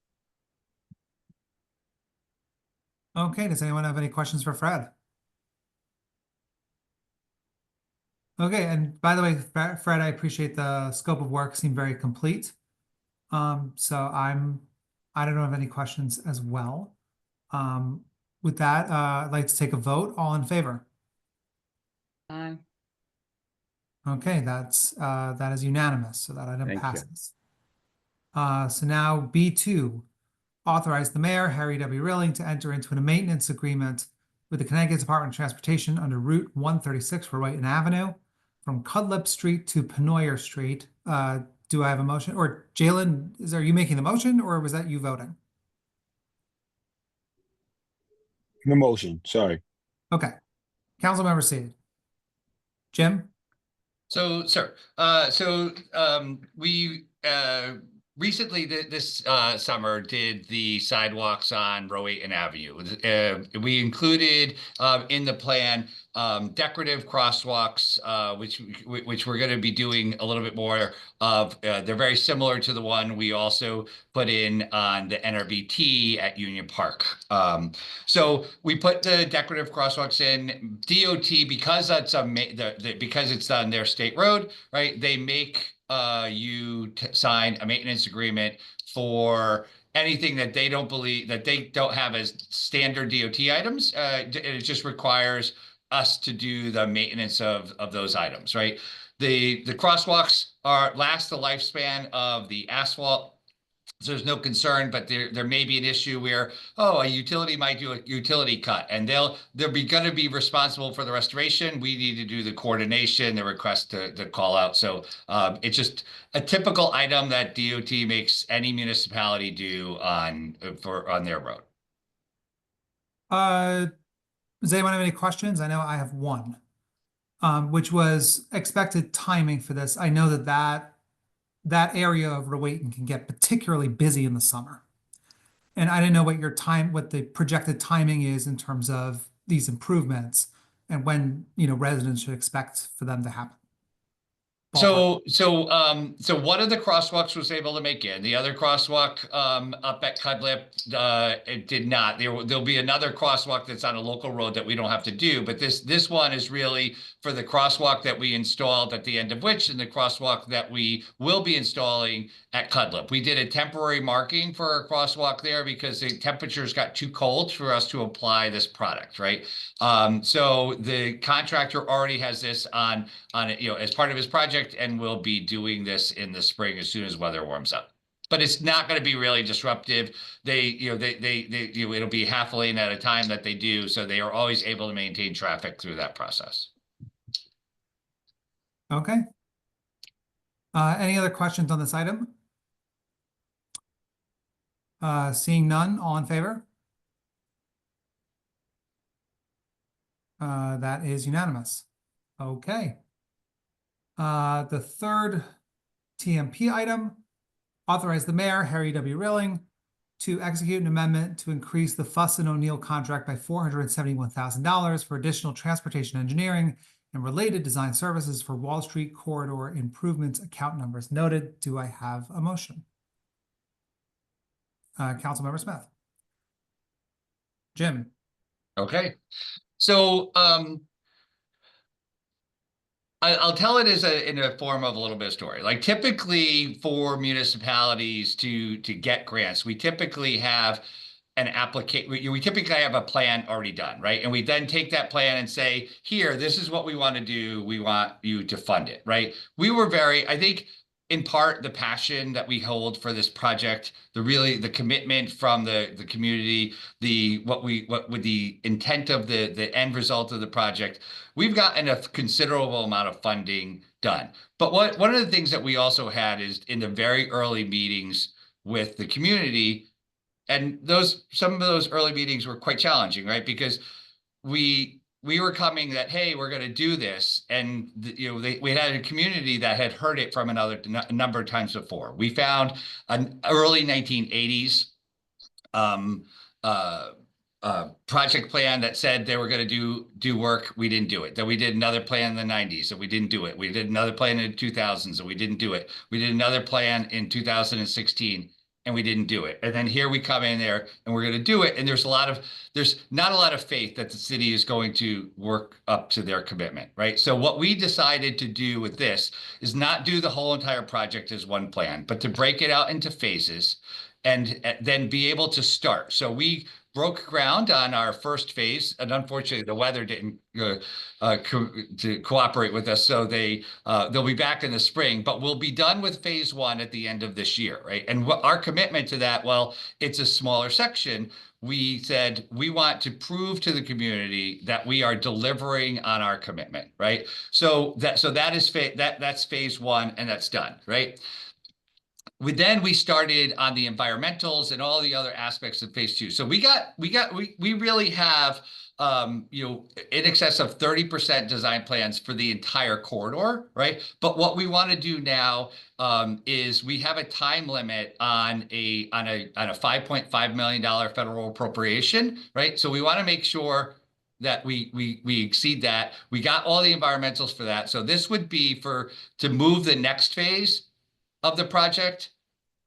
Speaker 1: Okay, does anyone have any questions for Fred? Okay, and by the way, Fred, I appreciate the scope of work, seemed very complete. So I don't have any questions as well. With that, I'd like to take a vote. All in favor?
Speaker 7: Aye.
Speaker 1: Okay, that is unanimous, so that item
Speaker 12: Thank you.
Speaker 1: passes. So now B2, authorize the mayor, Harry W. Rilling, to enter into a maintenance agreement with the Connecticut Department of Transportation under Route 136 for Whiten Avenue from Cudlip Street to Penoyer Street. Do I have a motion? Or Jalen, are you making the motion, or was that you voting?
Speaker 9: The motion, sorry.
Speaker 1: Okay. Councilmember Seed. Jim?
Speaker 10: So, sir, we recently this summer did the sidewalks on Rowayton Avenue. We included in the plan decorative crosswalks, which we're going to be doing a little bit more of. They're very similar to the one we also put in on the NRVT at Union Park. So we put the decorative crosswalks in. DOT, because that's because it's on their state road, right? They make you sign a maintenance agreement for anything that they don't have as standard DOT items. It just requires us to do the maintenance of those items, right? The crosswalks last the lifespan of the asphalt. So there's no concern, but there may be an issue where, a utility might do a utility cut, and they'll going to be responsible for the restoration. We need to do the coordination, the request to call out. So it's just a typical item that DOT makes any municipality do on their road.
Speaker 1: Does anyone have any questions? I know I have one, which was expected timing for this. I know that area of Rowayton can get particularly busy in the summer. And I didn't know what the projected timing is in terms of these improvements and when, residents should expect for them to happen.
Speaker 10: So one of the crosswalks was able to make in. The other crosswalk up at Cudlip, it did not. There'll be another crosswalk that's on a local road that we don't have to do. But this one is really for the crosswalk that we installed at the end of which, and the crosswalk that we will be installing at Cudlip. We did a temporary marking for a crosswalk there because the temperatures got too cold for us to apply this product, right? So the contractor already has this on as part of his project, and will be doing this in the spring as soon as weather warms up. But it's not going to be really disruptive. It'll be half a lane at a time that they do, so they are always able to maintain traffic through that process.
Speaker 1: Okay. Any other questions on this item? Seeing none, all in favor? That is unanimous. Okay. The third TMP item, authorize the mayor, Harry W. Rilling, to execute an amendment to increase the Fuss and O'Neill contract by $471,000 for additional transportation engineering and related design services for Wall Street corridor improvements, account numbers noted. Do I have a motion? Councilmember Smith. Jim.
Speaker 10: Okay. So I'll tell it in a form of a little bit of story. Like typically for municipalities to get grants, we typically have an application. We typically have a plan already done, right? And we then take that plan and say, here, this is what we want to do. We want you to fund it, right? We were I think in part the passion that we hold for this project, the commitment from the community, with the intent of the end result of the project, we've gotten a considerable amount of funding done. But one of the things that we also had is in the very early meetings with the community, and some of those early meetings were quite challenging, right? Because we were coming that, hey, we're going to do this. And, we had a community that had heard it from a number of times before. We found an early 1980s project plan that said they were going to do work. We didn't do it. Then we did another plan in the 90s and we didn't do it. We did another plan in the 2000s and we didn't do it. We did another plan in 2016. And we didn't do it. And then here we come in there and we're going to do it. And there's not a lot of faith that the city is going to work up to their commitment, right? So what we decided to do with this is not do the whole entire project as one plan, but to break it out into phases and then be able to start. So we broke ground on our first phase, and unfortunately the weather didn't to cooperate with us, so they'll be back in the spring, but we'll be done with phase one at the end of this year, right? And our commitment to that, well, it's a smaller section. We said we want to prove to the community that we are delivering on our commitment, right? So that's phase one, and that's done, right? We started on the environmentals and all the other aspects of phase two. So we really have in excess of 30% design plans for the entire corridor, right? But what we want to do now is we have a time limit on a $5.5 million federal appropriation, right? So we want to make sure that we exceed that. We got all the environmentals for that. So this would be to move the next phase of the project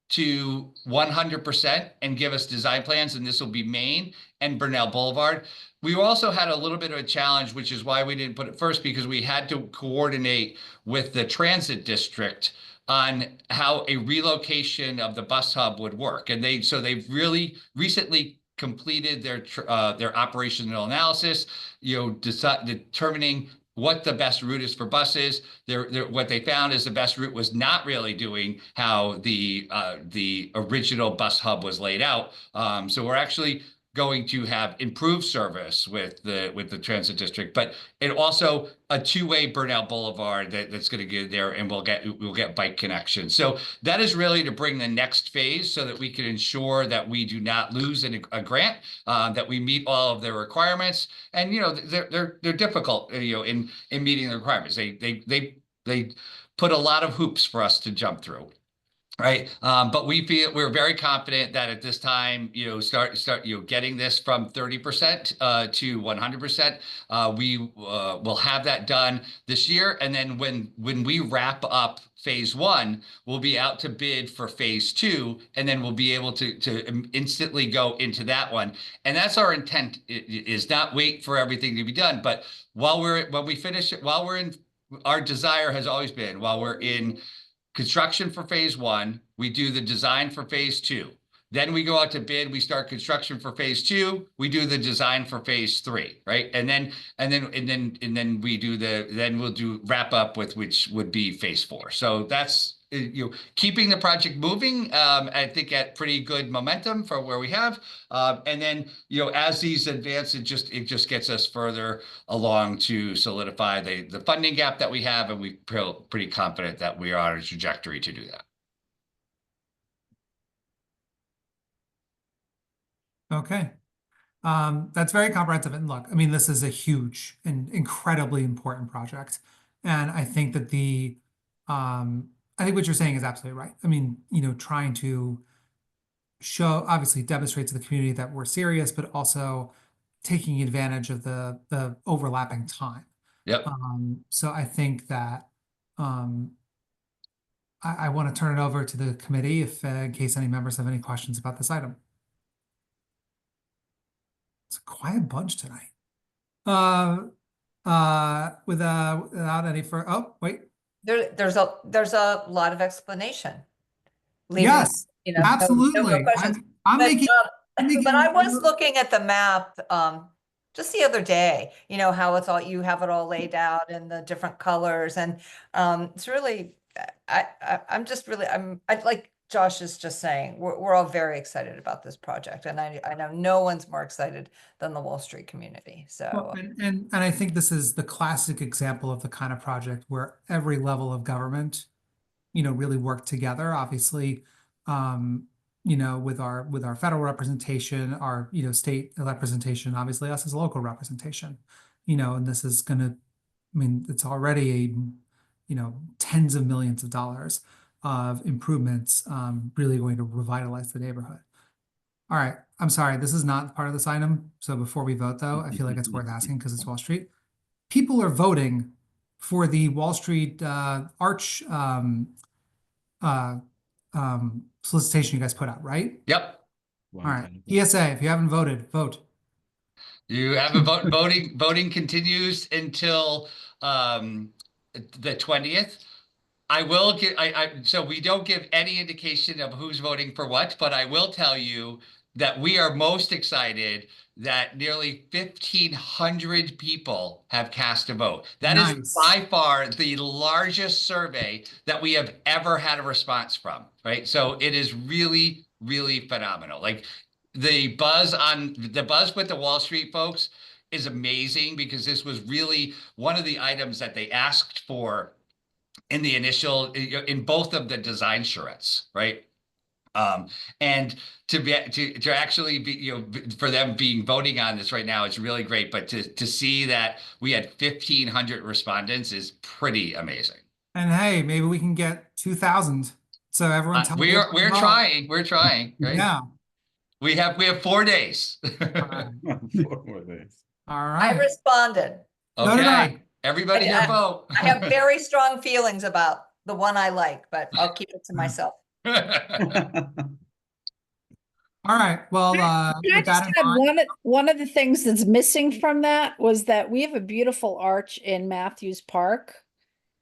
Speaker 10: to 100% and give us design plans, and this will be Main and Burnell Boulevard. We also had a little bit of a challenge, which is why we didn't put it first, because we had to coordinate with the transit district on how a relocation of the bus hub would work. And they've really recently completed their operational analysis, determining what the best route is for buses. What they found is the best route was not really doing how the original bus hub was laid out. So we're actually going to have improved service with the transit district, but it also a two-way Burnell Boulevard that's going to get there, and we'll get bike connection. So that is really to bring the next phase so that we can ensure that we do not lose a grant, that we meet all of their requirements. And they're difficult in meeting the requirements. They put a lot of hoops for us to jump through. Right. But we're very confident that at this time, start, getting this from 30% to 100%. We will have that done this year. And then when we wrap up phase 1, we'll be out to bid for phase 2, and then we'll be able to instantly go into that one. And that's our intent, is not wait for everything to be done. But our desire has always been, while we're in construction for phase 1, we do the design for phase 2. Then we go out to bid, we start construction for phase 2, we do the design for phase 3, right? And then we'll do wrap up with, which would be phase 4. So that's, keeping the project moving, I think at pretty good momentum for where we have. And then, as these advance, it just gets us further along to solidify the funding gap that we have, and we feel pretty confident that we are on a trajectory to do that.
Speaker 1: Okay. That's very comprehensive. And look, I mean, this is a huge and incredibly important project. And I think that I think what you're saying is absolutely right. I mean, trying to obviously demonstrate to the community that we're serious, but also taking advantage of the overlapping time.
Speaker 10: Yep.
Speaker 1: So I think that I want to turn it over to the committee in case any members have any questions about this item. It's a quiet bunch tonight. Without any oh, wait.
Speaker 6: There's a lot of explanation.
Speaker 1: Yes,
Speaker 6: no
Speaker 1: absolutely.
Speaker 6: questions.
Speaker 1: I'm
Speaker 6: But,
Speaker 1: making,
Speaker 6: but I was looking at the map just the other day, how it's all, you have it all laid out in the different colors, and it's really, I'm like Josh is just saying, we're all very excited about this project, and I know no one's more excited than the Wall Street community. So
Speaker 1: well, and I think this is the classic example of the kind of project where every level of government, really work together. Obviously, with our federal representation, our state representation, obviously us as local representation, and this is gonna, I mean, it's already tens of millions of dollars of improvements, really going to revitalize the neighborhood. All right, I'm sorry, this is not part of this item. So before we vote, though, I feel like it's worth asking because it's Wall Street. People are voting for the Wall Street arch solicitation you guys put out, right?
Speaker 10: Yep.
Speaker 1: All right, ESA, if you haven't voted, vote.
Speaker 10: You haven't voting continues until the 20th. I will give, so we don't give any indication of who's voting for what, but I will tell you that we are most excited that nearly 1,500 people have cast a vote. That is by far the largest survey that we have ever had a response from, right? So it is really, really phenomenal. Like the buzz with the Wall Street folks is amazing, because this was really one of the items that they asked for in the initial, in both of the design charrettes, right? And to actually be, for them being voting on this right now is really great. But to see that we had 1,500 respondents is pretty amazing.
Speaker 1: And hey, maybe we can get 2,000. So everyone,
Speaker 10: we're trying, right?
Speaker 1: Yeah.
Speaker 10: We have 4 days.
Speaker 12: 4 more days.
Speaker 1: All right.
Speaker 6: I responded.
Speaker 10: Okay.
Speaker 1: So did I.
Speaker 10: Everybody here vote.
Speaker 6: I have very strong feelings about the one I like, but I'll keep it to myself.
Speaker 1: All right. Well,
Speaker 8: Can I
Speaker 1: with
Speaker 8: just
Speaker 1: that in
Speaker 8: add
Speaker 1: mind,
Speaker 8: one of the things that's missing from that was that we have a beautiful arch in Matthews Park.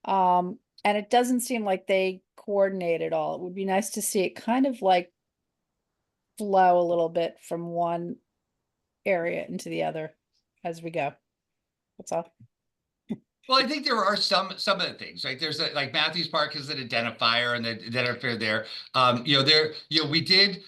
Speaker 8: And it doesn't seem like they coordinate at all. It would be nice to see it kind of like flow a little bit from one area into the other as we go. That's all.
Speaker 10: Well, I think there are some of the things, right? There's like Matthews Park is an identifier, and the identifier there. We did,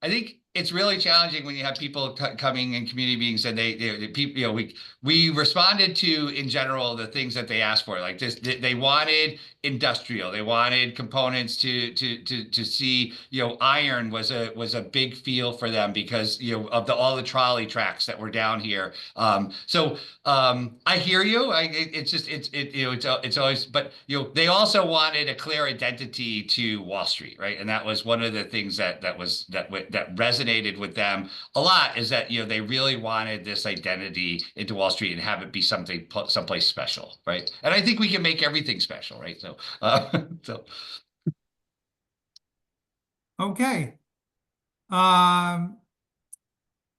Speaker 10: I think it's really challenging when you have people coming in community meetings, and the people, we responded to in general the things that they asked for. Like this, they wanted industrial. They wanted components to see, iron was a big feel for them because, of all the trolley tracks that were down here. I hear you. It's always, but they also wanted a clear identity to Wall Street, right? And that was one of the things that resonated with them a lot, is that they really wanted this identity into Wall Street and have it be someplace special, right? And I think we can make everything special, right? So
Speaker 1: Okay.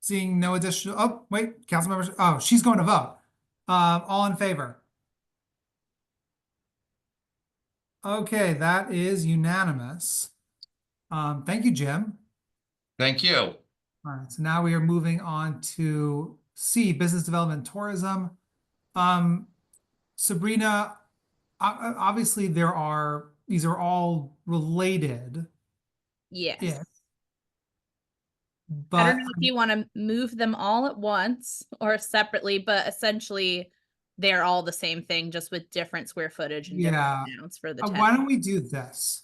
Speaker 1: Seeing no additional, oh, wait, council members, oh, she's going to vote. All in favor? Okay, that is unanimous. Thank you, Jim.
Speaker 10: thank you.
Speaker 1: All right, so now we are moving on to C, business development and tourism. Sabrina, obviously these are all related.
Speaker 2: Yes.
Speaker 1: Yeah.
Speaker 2: I
Speaker 1: But
Speaker 2: don't know if you want to move them all at once or separately, but essentially they're all the same thing, just with different square footage and different
Speaker 1: Yeah.
Speaker 2: amounts for the
Speaker 1: why
Speaker 2: tenant.
Speaker 1: don't we do this?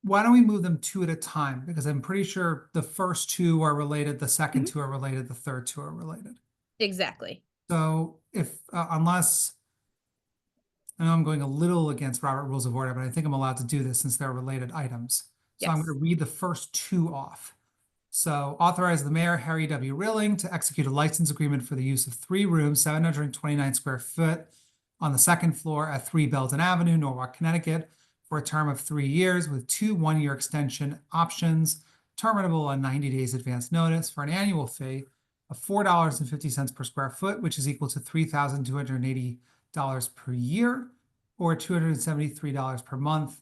Speaker 1: Why don't we move them two at a time? Because I'm pretty sure the first two are related, the second two are related, the third two are related.
Speaker 2: Exactly.
Speaker 1: So if, unless, I know I'm going a little against Robert Rules of Order, but I think I'm allowed to do this since they're related items. So I'm
Speaker 2: Yes.
Speaker 1: going to read the first two off. So authorize the mayor, Harry W. Rilling, to execute a license agreement for the use of 3 rooms, 729 square foot on the second floor at 3 Belden Avenue, Norwalk, Connecticut, for a term of 3 years with 2 one-year extension options, terminable on 90 days advance notice, for an annual fee of $4.50 per square foot, which is equal to $3,280 per year, or $273 per month.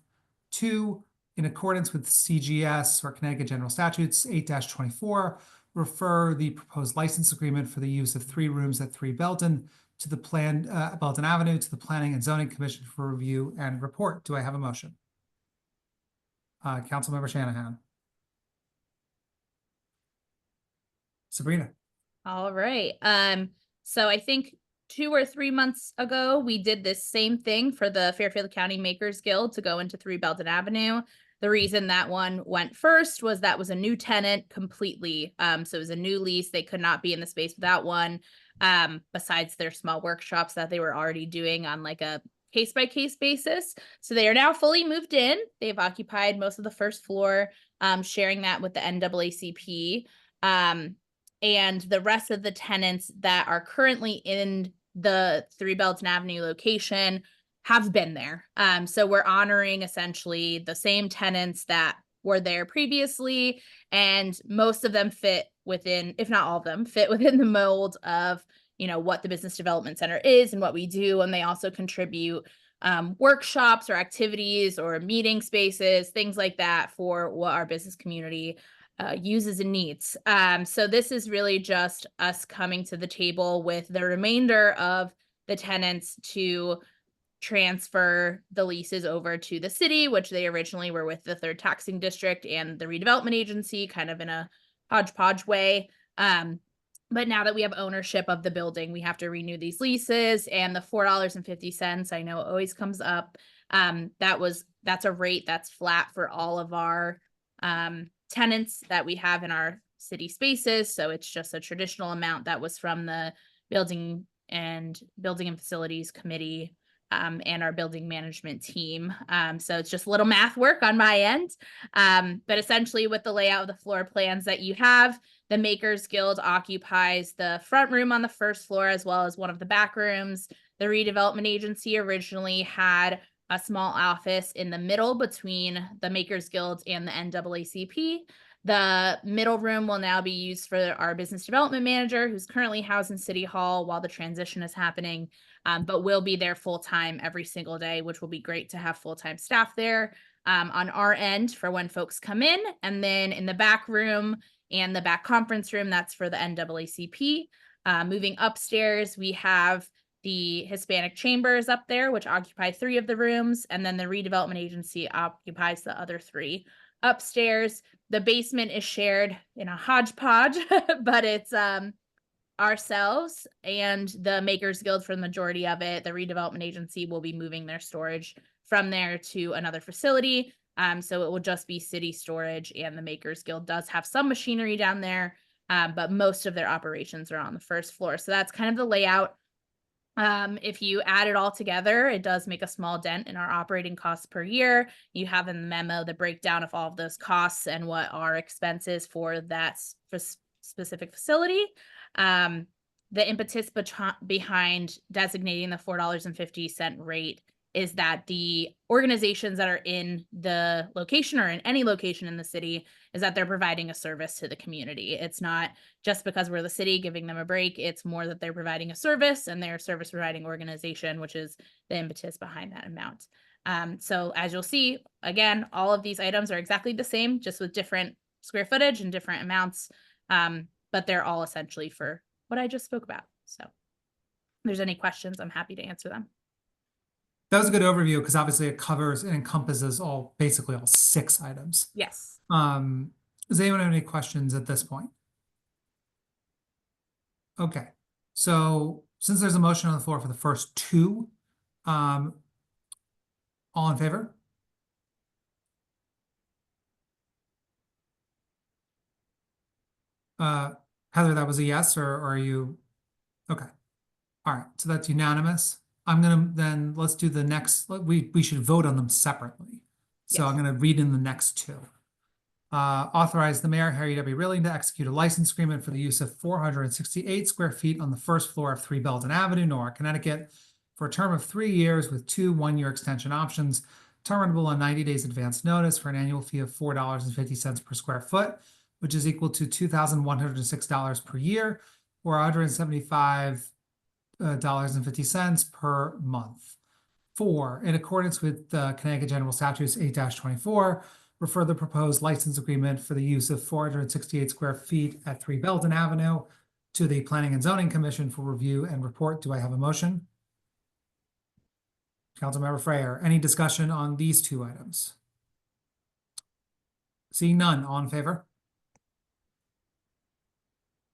Speaker 1: 2, in accordance with CGS or Connecticut General Statutes 8-24, refer the proposed license agreement for the use of 3 rooms at 3 Belden to the Belden Avenue to the Planning and Zoning Commission for review and report. Do I have a motion? Councilmember Shanahan. Sabrina.
Speaker 2: All right. So I think 2 or 3 months ago, we did this same thing for the Fairfield County Makers Guild to go into 3 Belden Avenue. The reason that one went first was that was a new tenant completely. So it was a new lease. They could not be in the space without one, besides their small workshops that they were already doing on like a case-by-case basis. So they are now fully moved in. They've occupied most of the first floor, sharing that with the NAACP. And the rest of the tenants that are currently in the 3 Belden Avenue location have been there. So we're honoring essentially the same tenants that were there previously, and most of them fit within, if not all of them, fit within the mold of, what the Business Development Center is and what we do. And they also contribute workshops or activities or meeting spaces, things like that for what our business community uses and needs. So this is really just us coming to the table with the remainder of the tenants to transfer the leases over to the city, which they originally were with the 3rd Taxing District and the redevelopment agency, kind of in a hodgepodge way. But now that we have ownership of the building, we have to renew these leases, and the $4.50, I know it always comes up. That's a rate that's flat for all of our tenants that we have in our city spaces. So it's just a traditional amount that was from the Building and Facilities Committee and our building management team. So it's just a little math work on my end. But essentially with the layout of the floor plans that you have, the Makers Guild occupies the front room on the first floor as well as one of the back rooms. The redevelopment agency originally had a small office in the middle between the Makers Guild and the NAACP. The middle room will now be used for our business development manager, who's currently housed in City Hall while the transition is happening, but will be there full-time every single day, which will be great to have full-time staff there on our end for when folks come in. And then in the back room and the back conference room, that's for the NAACP. Moving upstairs, we have the Hispanic Chambers up there, which occupy 3 of the rooms, and then the redevelopment agency occupies the other 3 upstairs. The basement is shared in a hodgepodge, but it's ourselves and the Makers Guild for the majority of it. The redevelopment agency will be moving their storage from there to another facility. So it will just be city storage, and the Makers Guild does have some machinery down there, but most of their operations are on the first floor. So that's kind of the layout. If you add it all together, it does make a small dent in our operating costs per year. You have in the memo the breakdown of all of those costs and what our expenses for that specific facility. The impetus behind designating the $4.50 rate is that the organizations that are in the location or in any location in the city is that they're providing a service to the community. It's not just because we're the city giving them a break. It's more that they're providing a service, and they're a service providing organization, which is the impetus behind that amount. So as you'll see, again, all of these items are exactly the same, just with different square footage and different amounts. But they're all essentially for what I just spoke about. So if there's any questions, I'm happy to answer them.
Speaker 1: That was a good overview because obviously it covers and encompasses basically all 6 items.
Speaker 2: Yes.
Speaker 1: Does anyone have any questions at this point? Okay, so since there's a motion on the floor for the first 2, all in favor? Heather, that was a yes, or are you? Okay. All right, so that's unanimous. I'm gonna then let's do the next. We should vote on them separately. So I'm gonna read in the next 2. Authorize the mayor, Harry W. Rilling, to execute a license agreement for the use of 468 square feet on the first floor of 3 Belden Avenue, Norwalk, Connecticut, for a term of 3 years with 2 one-year extension options, terminable on 90 days advance notice for an annual fee of $4.50 per square foot, which is equal to $2,106 per year, or $175.50 per month. 4, in accordance with Connecticut General Statutes 8-24, refer the proposed license agreement for the use of 468 square feet at 3 Belden Avenue to the Planning and Zoning Commission for review and report. Do I have a motion? Councilmember Freyer, any discussion on these 2 items? Seeing none, all in favor?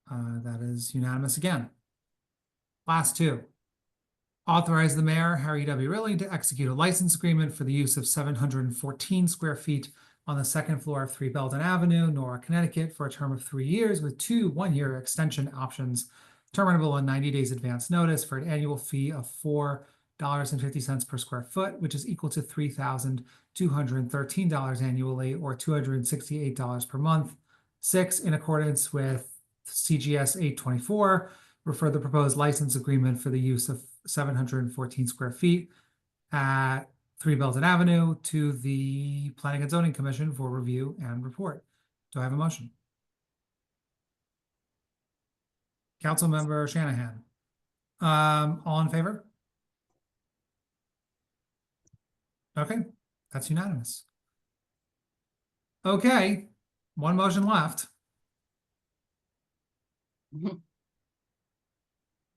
Speaker 1: That is unanimous again. Last 2. Authorize the mayor, Harry W. Rilling, to execute a license agreement for the use of 714 square feet on the 2nd floor of 3 Belden Avenue, Norwalk, Connecticut, for a term of 3 years with 2 one-year extension options, terminable on 90 days advance notice for an annual fee of $4.50 per square foot, which is equal to $3,213 annually, or $268 per month. 6, in accordance with CGS 824, refer the proposed license agreement for the use of 714 square feet at 3 Belden Avenue to the Planning and Zoning Commission for review and report. Do I have a motion? Councilmember Shanahan. All in favor? Okay, that's unanimous. Okay, 1 motion left.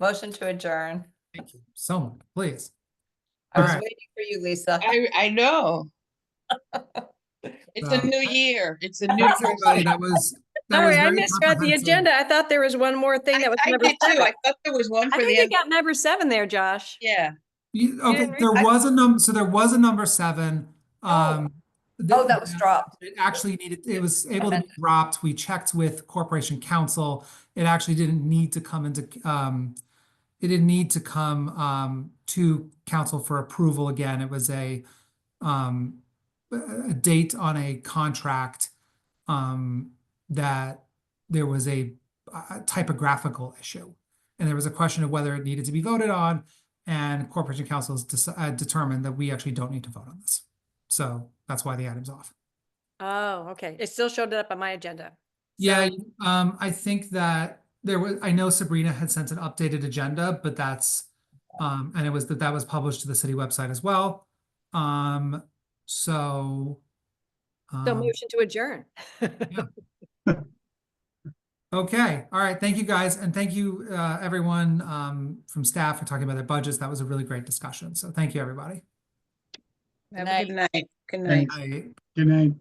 Speaker 6: Motion to adjourn.
Speaker 1: Thank you. Someone, please.
Speaker 6: I was
Speaker 1: All right.
Speaker 6: waiting for you, Lisa.
Speaker 7: I know. It's a new year. It's a new.
Speaker 1: Thanks, everybody. That was
Speaker 3: Sorry, I
Speaker 1: very
Speaker 3: misread the
Speaker 1: comprehensive.
Speaker 3: agenda. I thought there was one more thing that was
Speaker 7: I
Speaker 3: number
Speaker 7: did too.
Speaker 3: 7.
Speaker 7: I thought there was one
Speaker 3: I
Speaker 7: for
Speaker 3: think
Speaker 7: the
Speaker 3: you
Speaker 7: end.
Speaker 3: got number 7 there, Josh.
Speaker 7: Yeah.
Speaker 1: Okay,
Speaker 3: didn't read
Speaker 1: there
Speaker 6: that?
Speaker 1: was a number, so there was a number 7.
Speaker 6: Oh, that was dropped.
Speaker 1: It actually it was able to be dropped. We checked with Corporation Counsel. It actually didn't need to come into, it didn't need to come to council for approval again. It was a date on a contract that there was a typographical issue. And there was a question of whether it needed to be voted on, and Corporation Counsel has determined that we actually don't need to vote on this. So that's why the item's off.
Speaker 3: Oh, okay. It still showed up on my agenda.
Speaker 1: Yeah, I think that I know Sabrina had sent an updated agenda, but that's, and it was that was published to the city website as well. So
Speaker 3: motion to adjourn.
Speaker 1: okay, all right, thank you guys, and thank you everyone from staff for talking about their budgets. That was a really great discussion. So thank you, everybody.
Speaker 7: Have a good night. Good night.
Speaker 4: Thanks. Good night.